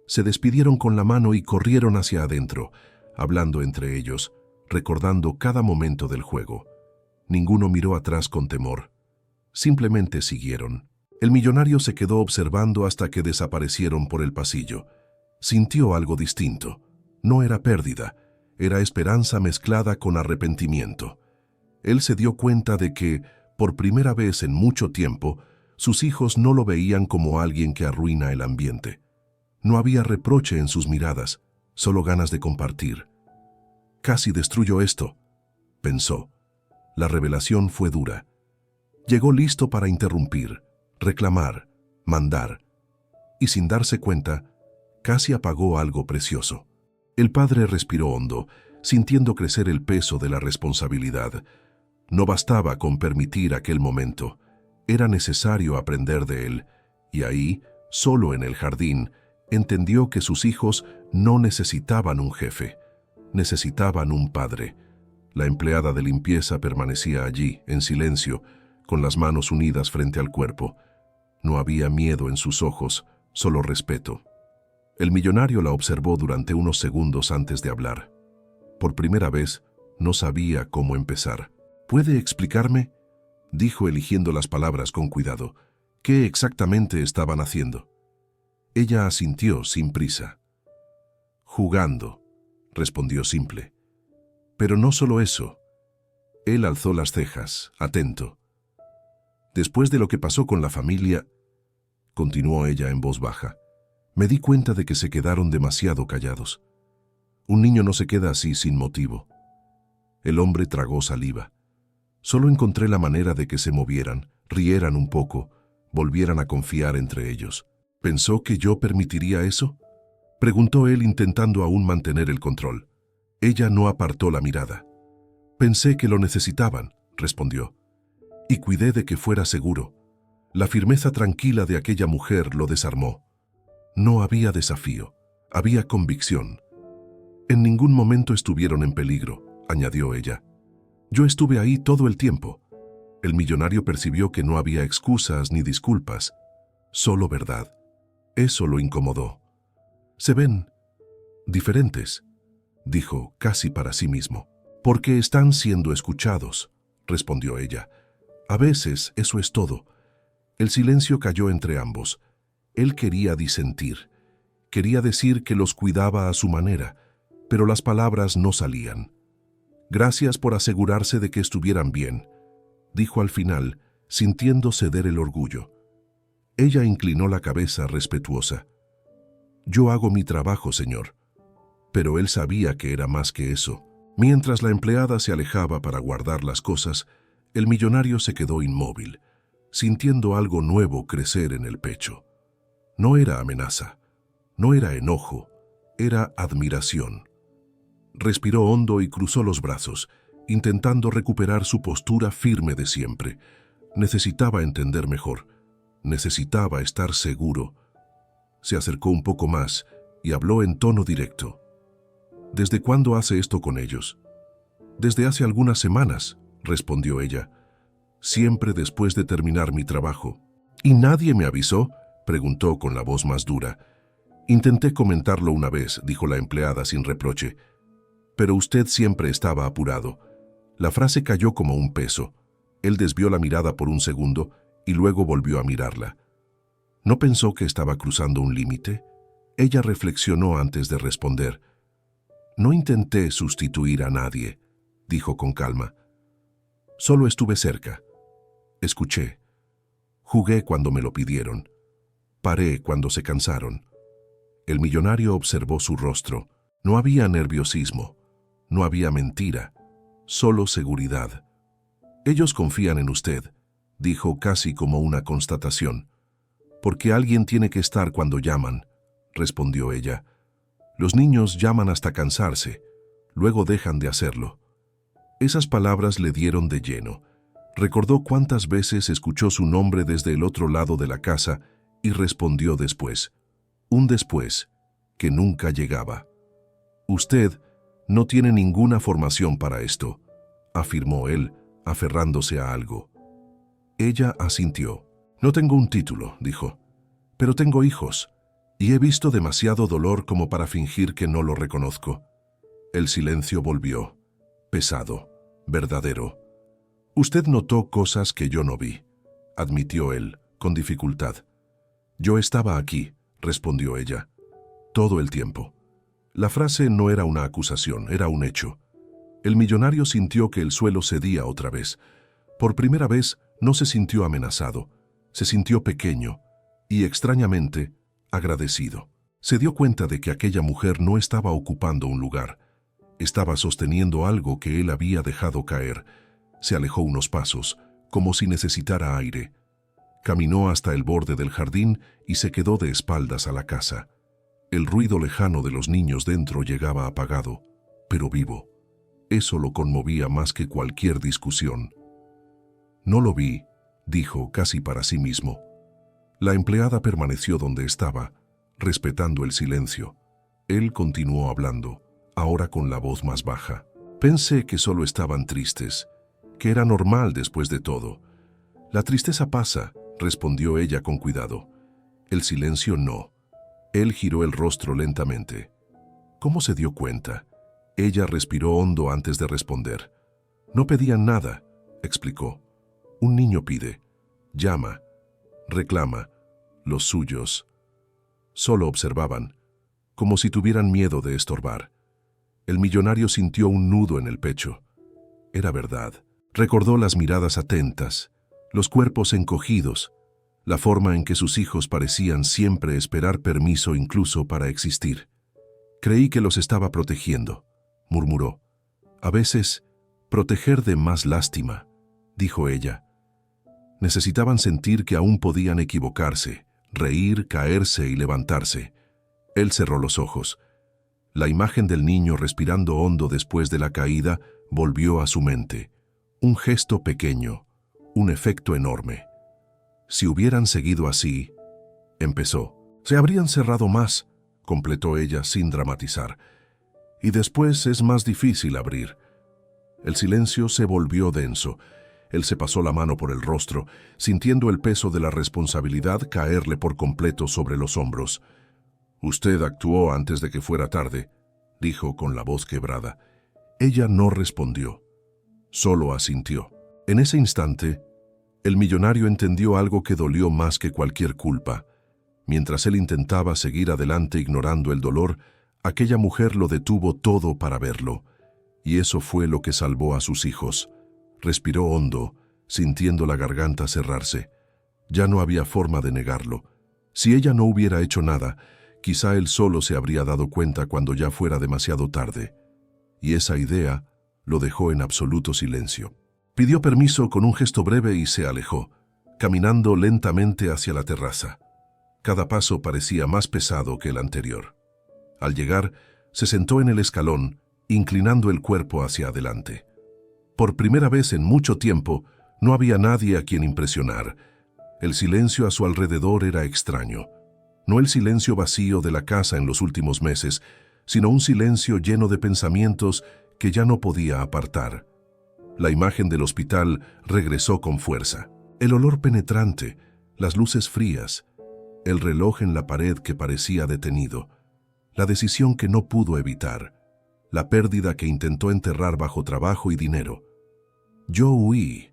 Se despidieron con la mano y corrieron hacia adentro, hablando entre ellos, recordando cada momento del juego. Ninguno miró atrás con temor. Simplemente siguieron. El millonario se quedó observando hasta que desaparecieron por el pasillo. Sintió algo distinto. No era pérdida, era esperanza mezclada con arrepentimiento. Él se dio cuenta de que, por primera vez en mucho tiempo, sus hijos no lo veían como alguien que arruina el ambiente. No había reproche en sus miradas, solo ganas de compartir. «Casi destruyó esto», pensó. La revelación fue dura. Llegó listo para interrumpir, reclamar, mandar. Y sin darse cuenta, casi apagó algo precioso. El padre respiró hondo, sintiendo crecer el peso de la responsabilidad. No bastaba con permitir aquel momento. Era necesario aprender de él. Y ahí, solo en el jardín, Entendió que sus hijos no necesitaban un jefe, necesitaban un padre. La empleada de limpieza permanecía allí, en silencio, con las manos unidas frente al cuerpo. No había miedo en sus ojos, solo respeto. El millonario la observó durante unos segundos antes de hablar. Por primera vez, no sabía cómo empezar. ¿Puede explicarme?, dijo eligiendo las palabras con cuidado. ¿Qué exactamente estaban haciendo? Ella asintió sin prisa. Jugando, respondió simple. Pero no solo eso. Él alzó las cejas, atento. Después de lo que pasó con la familia, continuó ella en voz baja, me di cuenta de que se quedaron demasiado callados. Un niño no se queda así sin motivo. El hombre tragó saliva. Solo encontré la manera de que se movieran, rieran un poco, volvieran a confiar entre ellos. ¿Pensó que yo permitiría eso?, preguntó él intentando aún mantener el control. Ella no apartó la mirada. Pensé que lo necesitaban, respondió, y cuidé de que fuera seguro. La firmeza tranquila de aquella mujer lo desarmó. No había desafío, había convicción. En ningún momento estuvieron en peligro, añadió ella. Yo estuve ahí todo el tiempo. El millonario percibió que no había excusas ni disculpas, solo verdad. Eso lo incomodó. Se ven diferentes, dijo casi para sí mismo. Porque están siendo escuchados, respondió ella. A veces eso es todo. El silencio cayó entre ambos. Él quería disentir. Quería decir que los cuidaba a su manera, pero las palabras no salían. Gracias por asegurarse de que estuvieran bien, dijo al final, sintiendo ceder el orgullo. Ella inclinó la cabeza respetuosa. Yo hago mi trabajo, señor. Pero él sabía que era más que eso. Mientras la empleada se alejaba para guardar las cosas, el millonario se quedó inmóvil, sintiendo algo nuevo crecer en el pecho. No era amenaza, no era enojo, era admiración. Respiró hondo y cruzó los brazos, intentando recuperar su postura firme de siempre. Necesitaba entender mejor, necesitaba estar seguro. Se acercó un poco más y habló en tono directo. ¿Desde cuándo hace esto con ellos? Desde hace algunas semanas, respondió ella. Siempre después de terminar mi trabajo. ¿Y nadie me avisó?, preguntó con la voz más dura. Intenté comentarlo una vez, dijo la empleada sin reproche. Pero usted siempre estaba apurado. La frase cayó como un peso. Él desvió la mirada por un segundo y luego volvió a mirarla. ¿No pensó que estaba cruzando un límite? Ella reflexionó antes de responder. No intenté sustituir a nadie, dijo con calma. Solo estuve cerca. Escuché. Jugué cuando me lo pidieron. Paré cuando se cansaron. El millonario observó su rostro. No había nerviosismo. No había mentira. Solo seguridad. Ellos confían en usted, dijo casi como una constatación. Porque alguien tiene que estar cuando llaman, respondió ella. Los niños llaman hasta cansarse, luego dejan de hacerlo. Esas palabras le dieron de lleno. Recordó cuántas veces escuchó su nombre desde el otro lado de la casa y respondió después. Un después que nunca llegaba. Usted no tiene ninguna formación para esto, afirmó él, aferrándose a algo. Ella asintió. No tengo un título, dijo, pero tengo hijos, y he visto demasiado dolor como para fingir que no lo reconozco. El silencio volvió, pesado, verdadero. Usted notó cosas que yo no vi, admitió él, con dificultad. Yo estaba aquí, respondió ella, todo el tiempo. La frase no era una acusación, era un hecho. El millonario sintió que el suelo cedía otra vez. Por primera vez no se sintió amenazado, se sintió pequeño y, extrañamente, agradecido. Se dio cuenta de que aquella mujer no estaba ocupando un lugar, estaba sosteniendo algo que él había dejado caer. Se alejó unos pasos, como si necesitara aire. Caminó hasta el borde del jardín y se quedó de espaldas a la casa. El ruido lejano de los niños dentro llegaba apagado, pero vivo. Eso lo conmovía más que cualquier discusión. No lo vi, dijo casi para sí mismo. La empleada permaneció donde estaba, respetando el silencio. Él continuó hablando, ahora con la voz más baja. Pensé que solo estaban tristes, que era normal después de todo. La tristeza pasa, respondió ella con cuidado. El silencio no. Él giró el rostro lentamente. ¿Cómo se dio cuenta? Ella respiró hondo antes de responder. No pedían nada, explicó. Un niño pide, llama, reclama, los suyos. Solo observaban, como si tuvieran miedo de estorbar. El millonario sintió un nudo en el pecho. Era verdad. Recordó las miradas atentas, los cuerpos encogidos, la forma en que sus hijos parecían siempre esperar permiso incluso para existir. Creí que los estaba protegiendo, murmuró. A veces, proteger de más lástima, dijo ella. Necesitaban sentir que aún podían equivocarse, reír, caerse y levantarse. Él cerró los ojos. La imagen del niño respirando hondo después de la caída volvió a su mente. Un gesto pequeño, un efecto enorme. Si hubieran seguido así, empezó. Se habrían cerrado más, completó ella sin dramatizar. Y después es más difícil abrir. El silencio se volvió denso. Él se pasó la mano por el rostro, sintiendo el peso de la responsabilidad caerle por completo sobre los hombros. Usted actuó antes de que fuera tarde, dijo con la voz quebrada. Ella no respondió, solo asintió. En ese instante, el millonario entendió algo que dolió más que cualquier culpa. Mientras él intentaba seguir adelante ignorando el dolor, aquella mujer lo detuvo todo para verlo. Y eso fue lo que salvó a sus hijos. Respiró hondo, sintiendo la garganta cerrarse. Ya no había forma de negarlo. Si ella no hubiera hecho nada, quizá él solo se habría dado cuenta cuando ya fuera demasiado tarde. Y esa idea lo dejó en absoluto silencio. Pidió permiso con un gesto breve y se alejó, caminando lentamente hacia la terraza. Cada paso parecía más pesado que el anterior. Al llegar, se sentó en el escalón, inclinando el cuerpo hacia adelante. Por primera vez en mucho tiempo, no había nadie a quien impresionar. El silencio a su alrededor era extraño. No el silencio vacío de la casa en los últimos meses, sino un silencio lleno de pensamientos que ya no podía apartar. La imagen del hospital regresó con fuerza. El olor penetrante, las luces frías, el reloj en la pared que parecía detenido, la decisión que no pudo evitar, la pérdida que intentó enterrar bajo trabajo y dinero. Yo huí,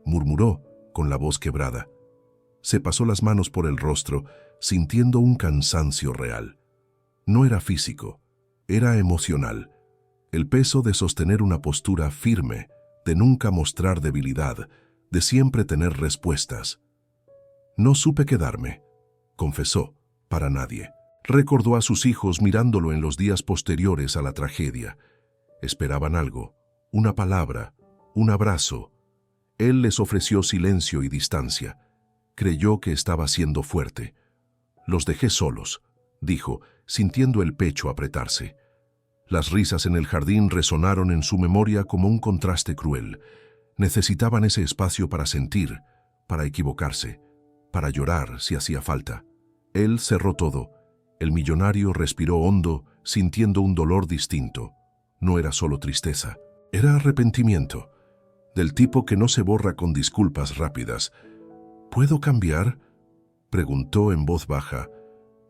murmuró con la voz quebrada. Se pasó las manos por el rostro, sintiendo un cansancio real. No era físico, era emocional. El peso de sostener una postura firme, de nunca mostrar debilidad, de siempre tener respuestas. No supe quedarme, confesó, para nadie. Recordó a sus hijos mirándolo en los días posteriores a la tragedia. Esperaban algo, una palabra, un abrazo. Él les ofreció silencio y distancia. Creyó que estaba siendo fuerte. Los dejé solos, dijo, sintiendo el pecho apretarse. Las risas en el jardín resonaron en su memoria como un contraste cruel. Necesitaban ese espacio para sentir, para equivocarse, para llorar si hacía falta. Él cerró todo. El millonario respiró hondo, sintiendo un dolor distinto. No era solo tristeza, era arrepentimiento, del tipo que no se borra con disculpas rápidas. ¿Puedo cambiar?, preguntó en voz baja.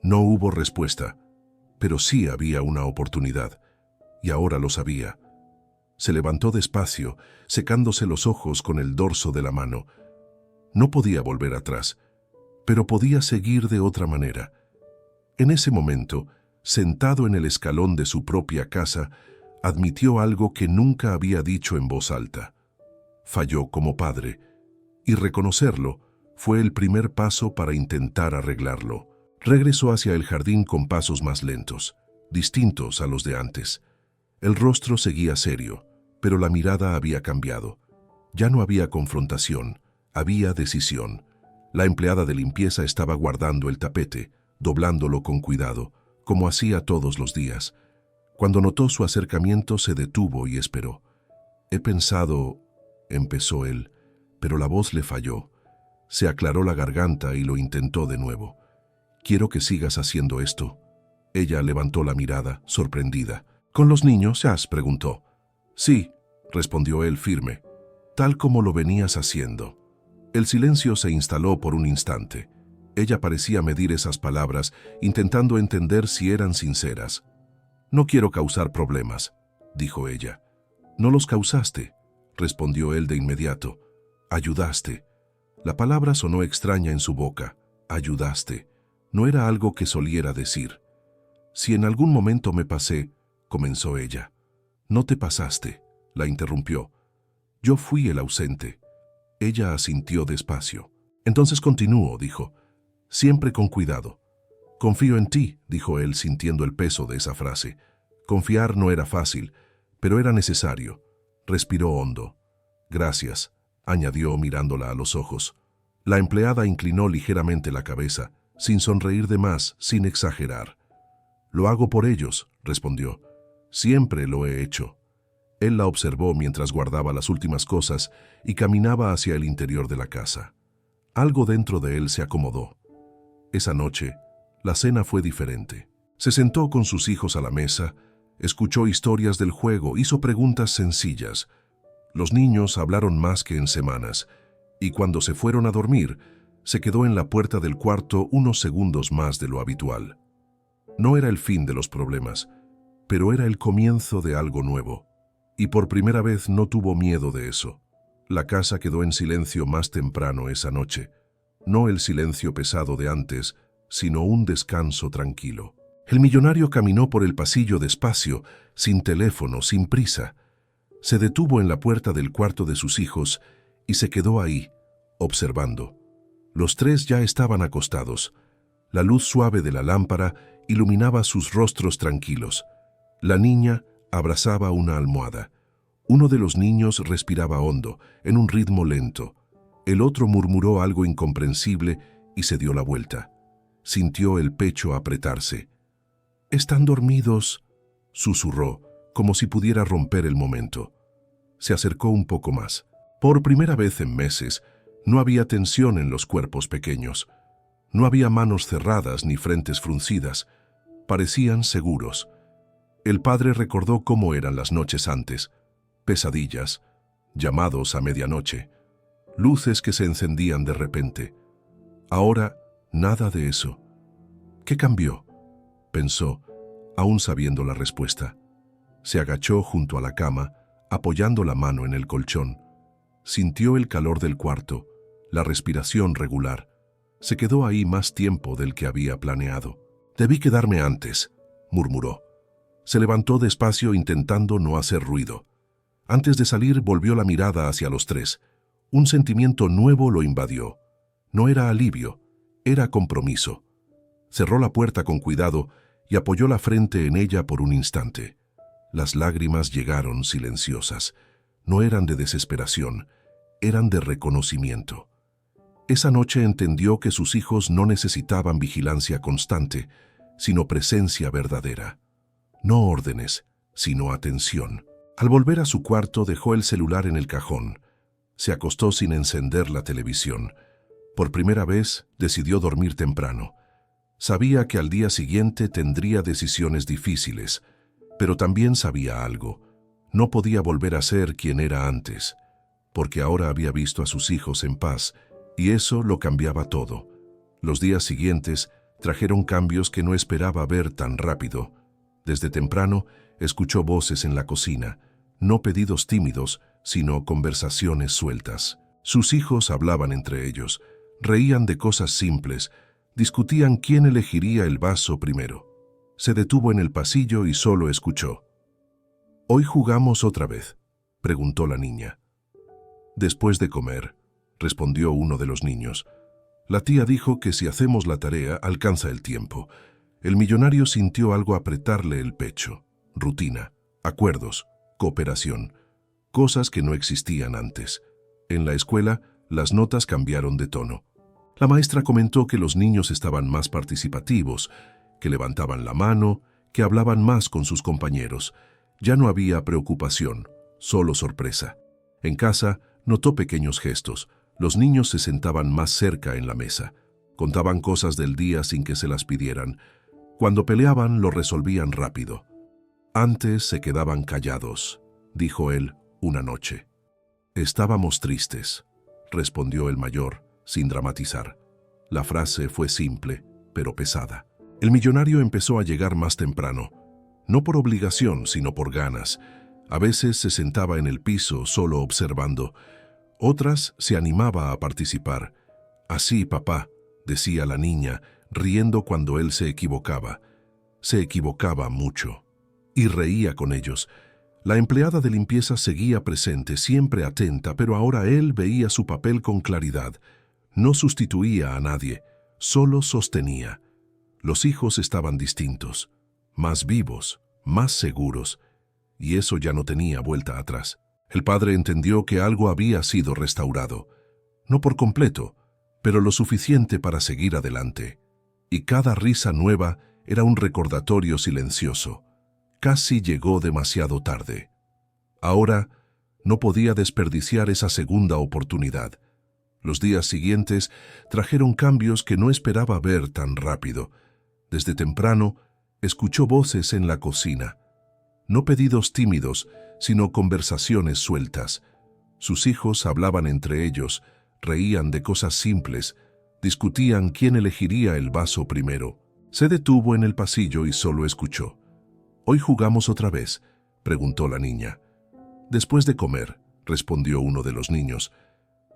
No hubo respuesta, pero sí había una oportunidad, y ahora lo sabía. Se levantó despacio, secándose los ojos con el dorso de la mano. No podía volver atrás, pero podía seguir de otra manera. En ese momento, sentado en el escalón de su propia casa, admitió algo que nunca había dicho en voz alta. Falló como padre, y reconocerlo fue el primer paso para intentar arreglarlo. Regresó hacia el jardín con pasos más lentos, distintos a los de antes. El rostro seguía serio, pero la mirada había cambiado. Ya no había confrontación, había decisión. La empleada de limpieza estaba guardando el tapete, doblándolo con cuidado, como hacía todos los días. Cuando notó su acercamiento, se detuvo y esperó. He pensado, empezó él, pero la voz le falló. Se aclaró la garganta y lo intentó de nuevo. Quiero que sigas haciendo esto. Ella levantó la mirada, sorprendida. ¿Con los niños has? Preguntó. Sí, respondió él firme, tal como lo venías haciendo. El silencio se instaló por un instante. Ella parecía medir esas palabras, intentando entender si eran sinceras. No quiero causar problemas, dijo ella. No los causaste, respondió él de inmediato. Ayudaste. La palabra sonó extraña en su boca. Ayudaste. No era algo que soliera decir. Si en algún momento me pasé, comenzó ella. No te pasaste, la interrumpió. Yo fui el ausente. Ella asintió despacio. Entonces continúo, dijo. Siempre con cuidado. Confío en ti, dijo él sintiendo el peso de esa frase. Confiar no era fácil, pero era necesario. Respiró hondo. Gracias, añadió mirándola a los ojos. La empleada inclinó ligeramente la cabeza, sin sonreír de más, sin exagerar. Lo hago por ellos, respondió. Siempre lo he hecho. Él la observó mientras guardaba las últimas cosas y caminaba hacia el interior de la casa. Algo dentro de él se acomodó. Esa noche, la cena fue diferente. Se sentó con sus hijos a la mesa, escuchó historias del juego, hizo preguntas sencillas. Los niños hablaron más que en semanas, y cuando se fueron a dormir, se quedó en la puerta del cuarto unos segundos más de lo habitual. No era el fin de los problemas, pero era el comienzo de algo nuevo, y por primera vez no tuvo miedo de eso. La casa quedó en silencio más temprano esa noche, no el silencio pesado de antes, sino un descanso tranquilo. El millonario caminó por el pasillo despacio, sin teléfono, sin prisa. Se detuvo en la puerta del cuarto de sus hijos y se quedó ahí, observando. Los tres ya estaban acostados. La luz suave de la lámpara iluminaba sus rostros tranquilos. La niña abrazaba una almohada. Uno de los niños respiraba hondo, en un ritmo lento. El otro murmuró algo incomprensible y se dio la vuelta. Sintió el pecho apretarse. «¿Están dormidos?», susurró, como si pudiera romper el momento. Se acercó un poco más. Por primera vez en meses, no había tensión en los cuerpos pequeños. No había manos cerradas ni frentes fruncidas. Parecían seguros. El padre recordó cómo eran las noches antes. Pesadillas, llamados a medianoche, luces que se encendían de repente. Ahora, nada de eso. ¿Qué cambió?, pensó, aún sabiendo la respuesta. Se agachó junto a la cama, apoyando la mano en el colchón. Sintió el calor del cuarto, la respiración regular. Se quedó ahí más tiempo del que había planeado. «Debí quedarme antes», murmuró. Se levantó despacio intentando no hacer ruido. Antes de salir volvió la mirada hacia los tres. Un sentimiento nuevo lo invadió. No era alivio, era compromiso. Cerró la puerta con cuidado y apoyó la frente en ella por un instante. Las lágrimas llegaron silenciosas. No eran de desesperación, eran de reconocimiento. Esa noche entendió que sus hijos no necesitaban vigilancia constante, sino presencia verdadera. No órdenes, sino atención. Al volver a su cuarto dejó el celular en el cajón. Se acostó sin encender la televisión. Por primera vez decidió dormir temprano. Sabía que al día siguiente tendría decisiones difíciles, pero también sabía algo. No podía volver a ser quien era antes, porque ahora había visto a sus hijos en paz, y eso lo cambiaba todo. Los días siguientes trajeron cambios que no esperaba ver tan rápido. Desde temprano escuchó voces en la cocina, no pedidos tímidos, sino conversaciones sueltas. Sus hijos hablaban entre ellos, reían de cosas simples, discutían quién elegiría el vaso primero. Se detuvo en el pasillo y solo escuchó. «¿Hoy jugamos otra vez?», preguntó la niña. «Después de comer», respondió uno de los niños. «La tía dijo que si hacemos la tarea alcanza el tiempo». El millonario sintió algo apretarle el pecho. Rutina, acuerdos, cooperación, cosas que no existían antes. En la escuela, las notas cambiaron de tono. La maestra comentó que los niños estaban más participativos, que levantaban la mano, que hablaban más con sus compañeros. Ya no había preocupación, solo sorpresa. En casa, notó pequeños gestos. Los niños se sentaban más cerca en la mesa. Contaban cosas del día sin que se las pidieran. Cuando peleaban, lo resolvían rápido. Antes se quedaban callados, dijo él una noche. Estábamos tristes, respondió el mayor, sin dramatizar. La frase fue simple, pero pesada. El millonario empezó a llegar más temprano, no por obligación, sino por ganas. A veces se sentaba en el piso solo observando. Otras se animaba a participar. Así, papá, decía la niña, riendo cuando él se equivocaba. Se equivocaba mucho. Y reía con ellos. La empleada de limpieza seguía presente, siempre atenta, pero ahora él veía su papel con claridad. No sustituía a nadie, solo sostenía. Los hijos estaban distintos, más vivos, más seguros, y eso ya no tenía vuelta atrás. El padre entendió que algo había sido restaurado, no por completo, pero lo suficiente para seguir adelante. Y cada risa nueva era un recordatorio silencioso. Casi llegó demasiado tarde. Ahora no podía desperdiciar esa segunda oportunidad. Los días siguientes trajeron cambios que no esperaba ver tan rápido. Desde temprano, escuchó voces en la cocina. No pedidos tímidos, sino conversaciones sueltas. Sus hijos hablaban entre ellos, reían de cosas simples, discutían quién elegiría el vaso primero. Se detuvo en el pasillo y solo escuchó. «¿Hoy jugamos otra vez?», preguntó la niña. «Después de comer», respondió uno de los niños.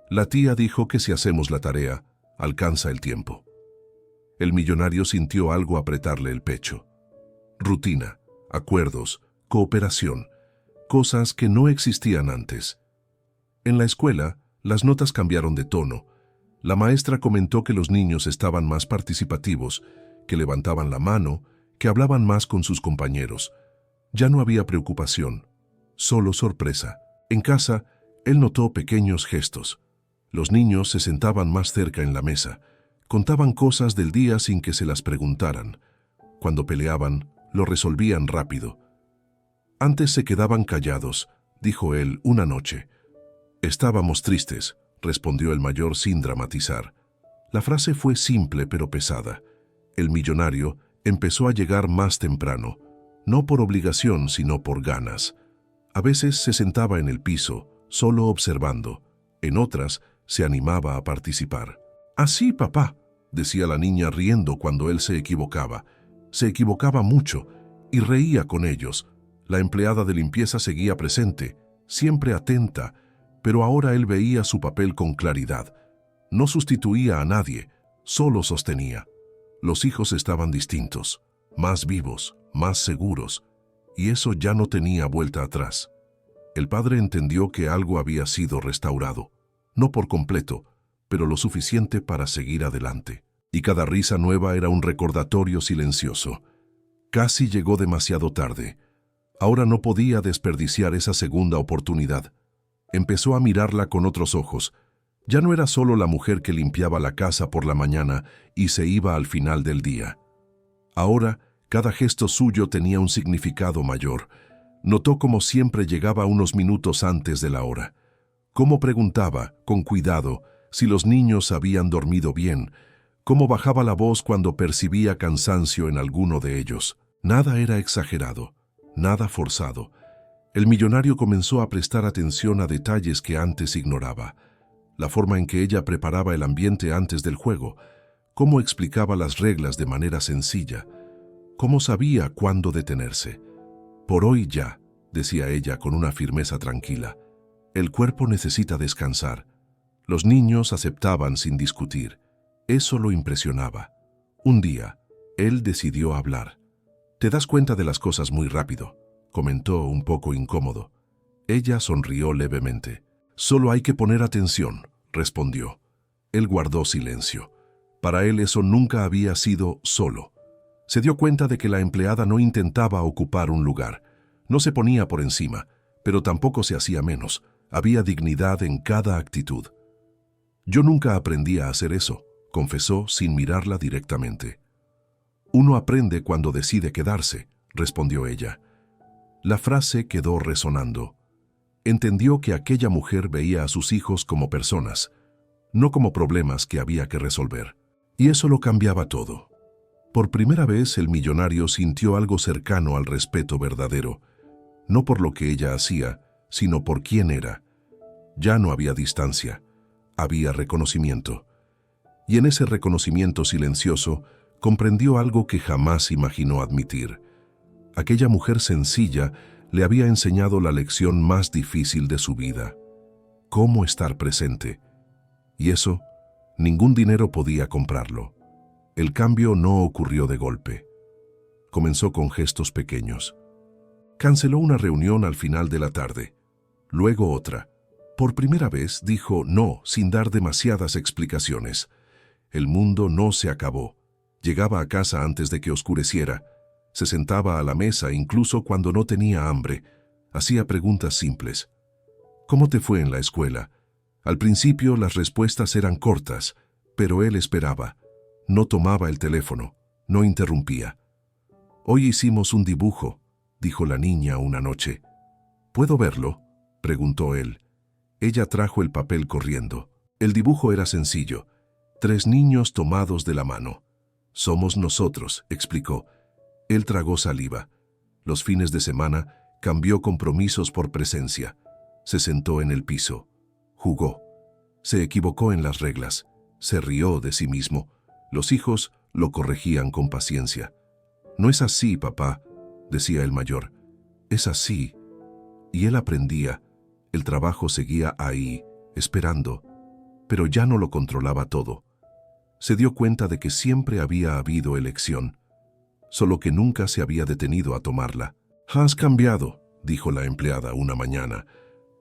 «La tía dijo que si hacemos la tarea, alcanza el tiempo». El millonario sintió algo apretarle el pecho. Rutina, acuerdos, cooperación, cosas que no existían antes. En la escuela, las notas cambiaron de tono. La maestra comentó que los niños estaban más participativos, que levantaban la mano, que hablaban más con sus compañeros. Ya no había preocupación, solo sorpresa. En casa, él notó pequeños gestos. Los niños se sentaban más cerca en la mesa, contaban cosas del día sin que se las preguntaran. Cuando peleaban, lo resolvían rápido. Antes se quedaban callados, dijo él una noche. Estábamos tristes, respondió el mayor sin dramatizar. La frase fue simple pero pesada. El millonario empezó a llegar más temprano, no por obligación sino por ganas. A veces se sentaba en el piso, solo observando. En otras, se animaba a participar. «Así, papá», decía la niña riendo cuando él se equivocaba. Se equivocaba mucho y reía con ellos. La empleada de limpieza seguía presente, siempre atenta, pero ahora él veía su papel con claridad. No sustituía a nadie, solo sostenía. Los hijos estaban distintos, más vivos, más seguros, y eso ya no tenía vuelta atrás. El padre entendió que algo había sido restaurado, no por completo, pero lo suficiente para seguir adelante. Y cada risa nueva era un recordatorio silencioso. Casi llegó demasiado tarde. Ahora no podía desperdiciar esa segunda oportunidad. Empezó a mirarla con otros ojos. Ya no era solo la mujer que limpiaba la casa por la mañana y se iba al final del día. Ahora, cada gesto suyo tenía un significado mayor. Notó cómo siempre llegaba unos minutos antes de la hora. Cómo preguntaba, con cuidado, si los niños habían dormido bien. Cómo bajaba la voz cuando percibía cansancio en alguno de ellos. Nada era exagerado, nada forzado. El millonario comenzó a prestar atención a detalles que antes ignoraba. La forma en que ella preparaba el ambiente antes del juego, cómo explicaba las reglas de manera sencilla, cómo sabía cuándo detenerse. «Por hoy ya», decía ella con una firmeza tranquila. «El cuerpo necesita descansar». Los niños aceptaban sin discutir. Eso lo impresionaba. Un día, él decidió hablar. «Te das cuenta de las cosas muy rápido», comentó un poco incómodo. Ella sonrió levemente. «Solo hay que poner atención», respondió. Él guardó silencio. Para él eso nunca había sido solo. Se dio cuenta de que la empleada no intentaba ocupar un lugar. No se ponía por encima, pero tampoco se hacía menos. Había dignidad en cada actitud. «Yo nunca aprendí a hacer eso», confesó sin mirarla directamente. «Uno aprende cuando decide quedarse», respondió ella. La frase quedó resonando. Entendió que aquella mujer veía a sus hijos como personas, no como problemas que había que resolver. Y eso lo cambiaba todo. Por primera vez el millonario sintió algo cercano al respeto verdadero, no por lo que ella hacía, sino por quién era. Ya no había distancia, había reconocimiento. Y en ese reconocimiento silencioso comprendió algo que jamás imaginó admitir. Aquella mujer sencilla le había enseñado la lección más difícil de su vida: cómo estar presente. Y eso, ningún dinero podía comprarlo. El cambio no ocurrió de golpe. Comenzó con gestos pequeños. Canceló una reunión al final de la tarde, luego otra. Por primera vez dijo no sin dar demasiadas explicaciones. El mundo no se acabó. Llegaba a casa antes de que oscureciera. Se sentaba a la mesa incluso cuando no tenía hambre. Hacía preguntas simples. ¿Cómo te fue en la escuela? Al principio las respuestas eran cortas, pero él esperaba. No tomaba el teléfono, no interrumpía. Hoy hicimos un dibujo, dijo la niña una noche. ¿Puedo verlo?, preguntó él. Ella trajo el papel corriendo. El dibujo era sencillo: 3 niños tomados de la mano. Somos nosotros, explicó. Él tragó saliva. Los fines de semana cambió compromisos por presencia. Se sentó en el piso. Jugó. Se equivocó en las reglas. Se rió de sí mismo. Los hijos lo corregían con paciencia. No es así, papá, decía el mayor. Es así. Y él aprendía. El trabajo seguía ahí, esperando. Pero ya no lo controlaba todo. Se dio cuenta de que siempre había habido elección, solo que nunca se había detenido a tomarla. «Has cambiado», dijo la empleada una mañana.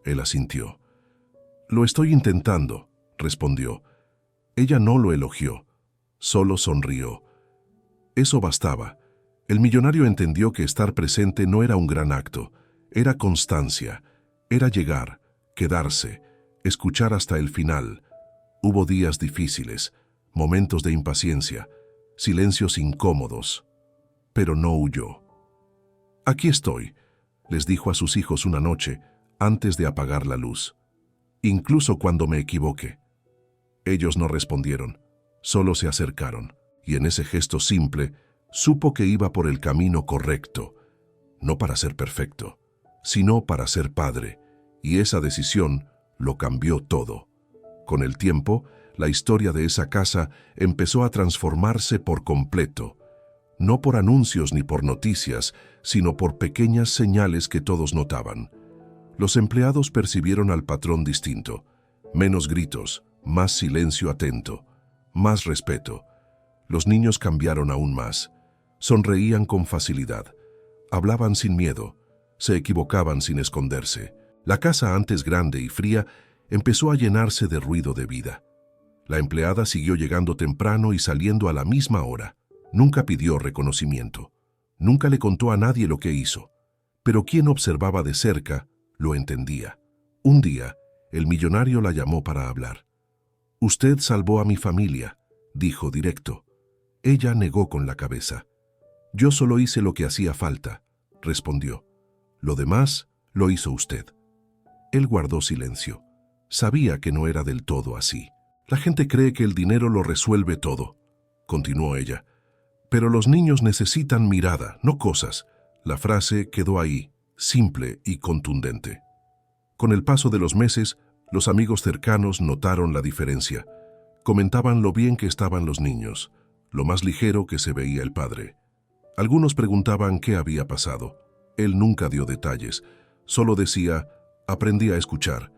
Él asintió. «Lo estoy intentando», respondió. Ella no lo elogió, solo sonrió. Eso bastaba. El millonario entendió que estar presente no era un gran acto, era constancia, era llegar, quedarse, escuchar hasta el final. Hubo días difíciles, momentos de impaciencia, silencios incómodos, pero no huyó. «Aquí estoy», les dijo a sus hijos una noche, antes de apagar la luz. «Incluso cuando me equivoque». Ellos no respondieron, solo se acercaron, y en ese gesto simple supo que iba por el camino correcto, no para ser perfecto, sino para ser padre, y esa decisión lo cambió todo. Con el tiempo, la historia de esa casa empezó a transformarse por completo, no por anuncios ni por noticias, sino por pequeñas señales que todos notaban. Los empleados percibieron al patrón distinto: menos gritos, más silencio atento, más respeto. Los niños cambiaron aún más. Sonreían con facilidad, hablaban sin miedo, se equivocaban sin esconderse. La casa, antes grande y fría, empezó a llenarse de ruido de vida. La empleada siguió llegando temprano y saliendo a la misma hora. Nunca pidió reconocimiento. Nunca le contó a nadie lo que hizo. Pero quien observaba de cerca lo entendía. Un día, el millonario la llamó para hablar. «Usted salvó a mi familia», dijo directo. Ella negó con la cabeza. «Yo solo hice lo que hacía falta», respondió. «Lo demás lo hizo usted». Él guardó silencio. Sabía que no era del todo así. «La gente cree que el dinero lo resuelve todo», continuó ella. «Pero los niños necesitan mirada, no cosas». La frase quedó ahí, simple y contundente. Con el paso de los meses, los amigos cercanos notaron la diferencia. Comentaban lo bien que estaban los niños, lo más ligero que se veía el padre. Algunos preguntaban qué había pasado. Él nunca dio detalles, solo decía: «Aprendí a escuchar».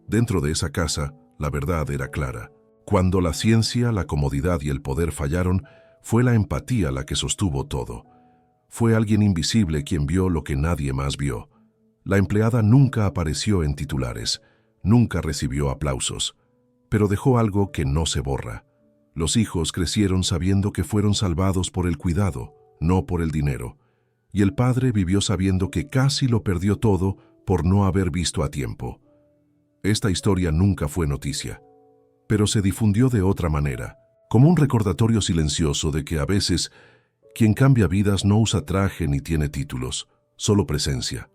Dentro de esa casa, la verdad era clara. Cuando la ciencia, la comodidad y el poder fallaron, fue la empatía la que sostuvo todo. Fue alguien invisible quien vio lo que nadie más vio. La empleada nunca apareció en titulares, nunca recibió aplausos, pero dejó algo que no se borra. Los hijos crecieron sabiendo que fueron salvados por el cuidado, no por el dinero, y el padre vivió sabiendo que casi lo perdió todo por no haber visto a tiempo. Esta historia nunca fue noticia, pero se difundió de otra manera, como un recordatorio silencioso de que a veces quien cambia vidas no usa traje ni tiene títulos, solo presencia.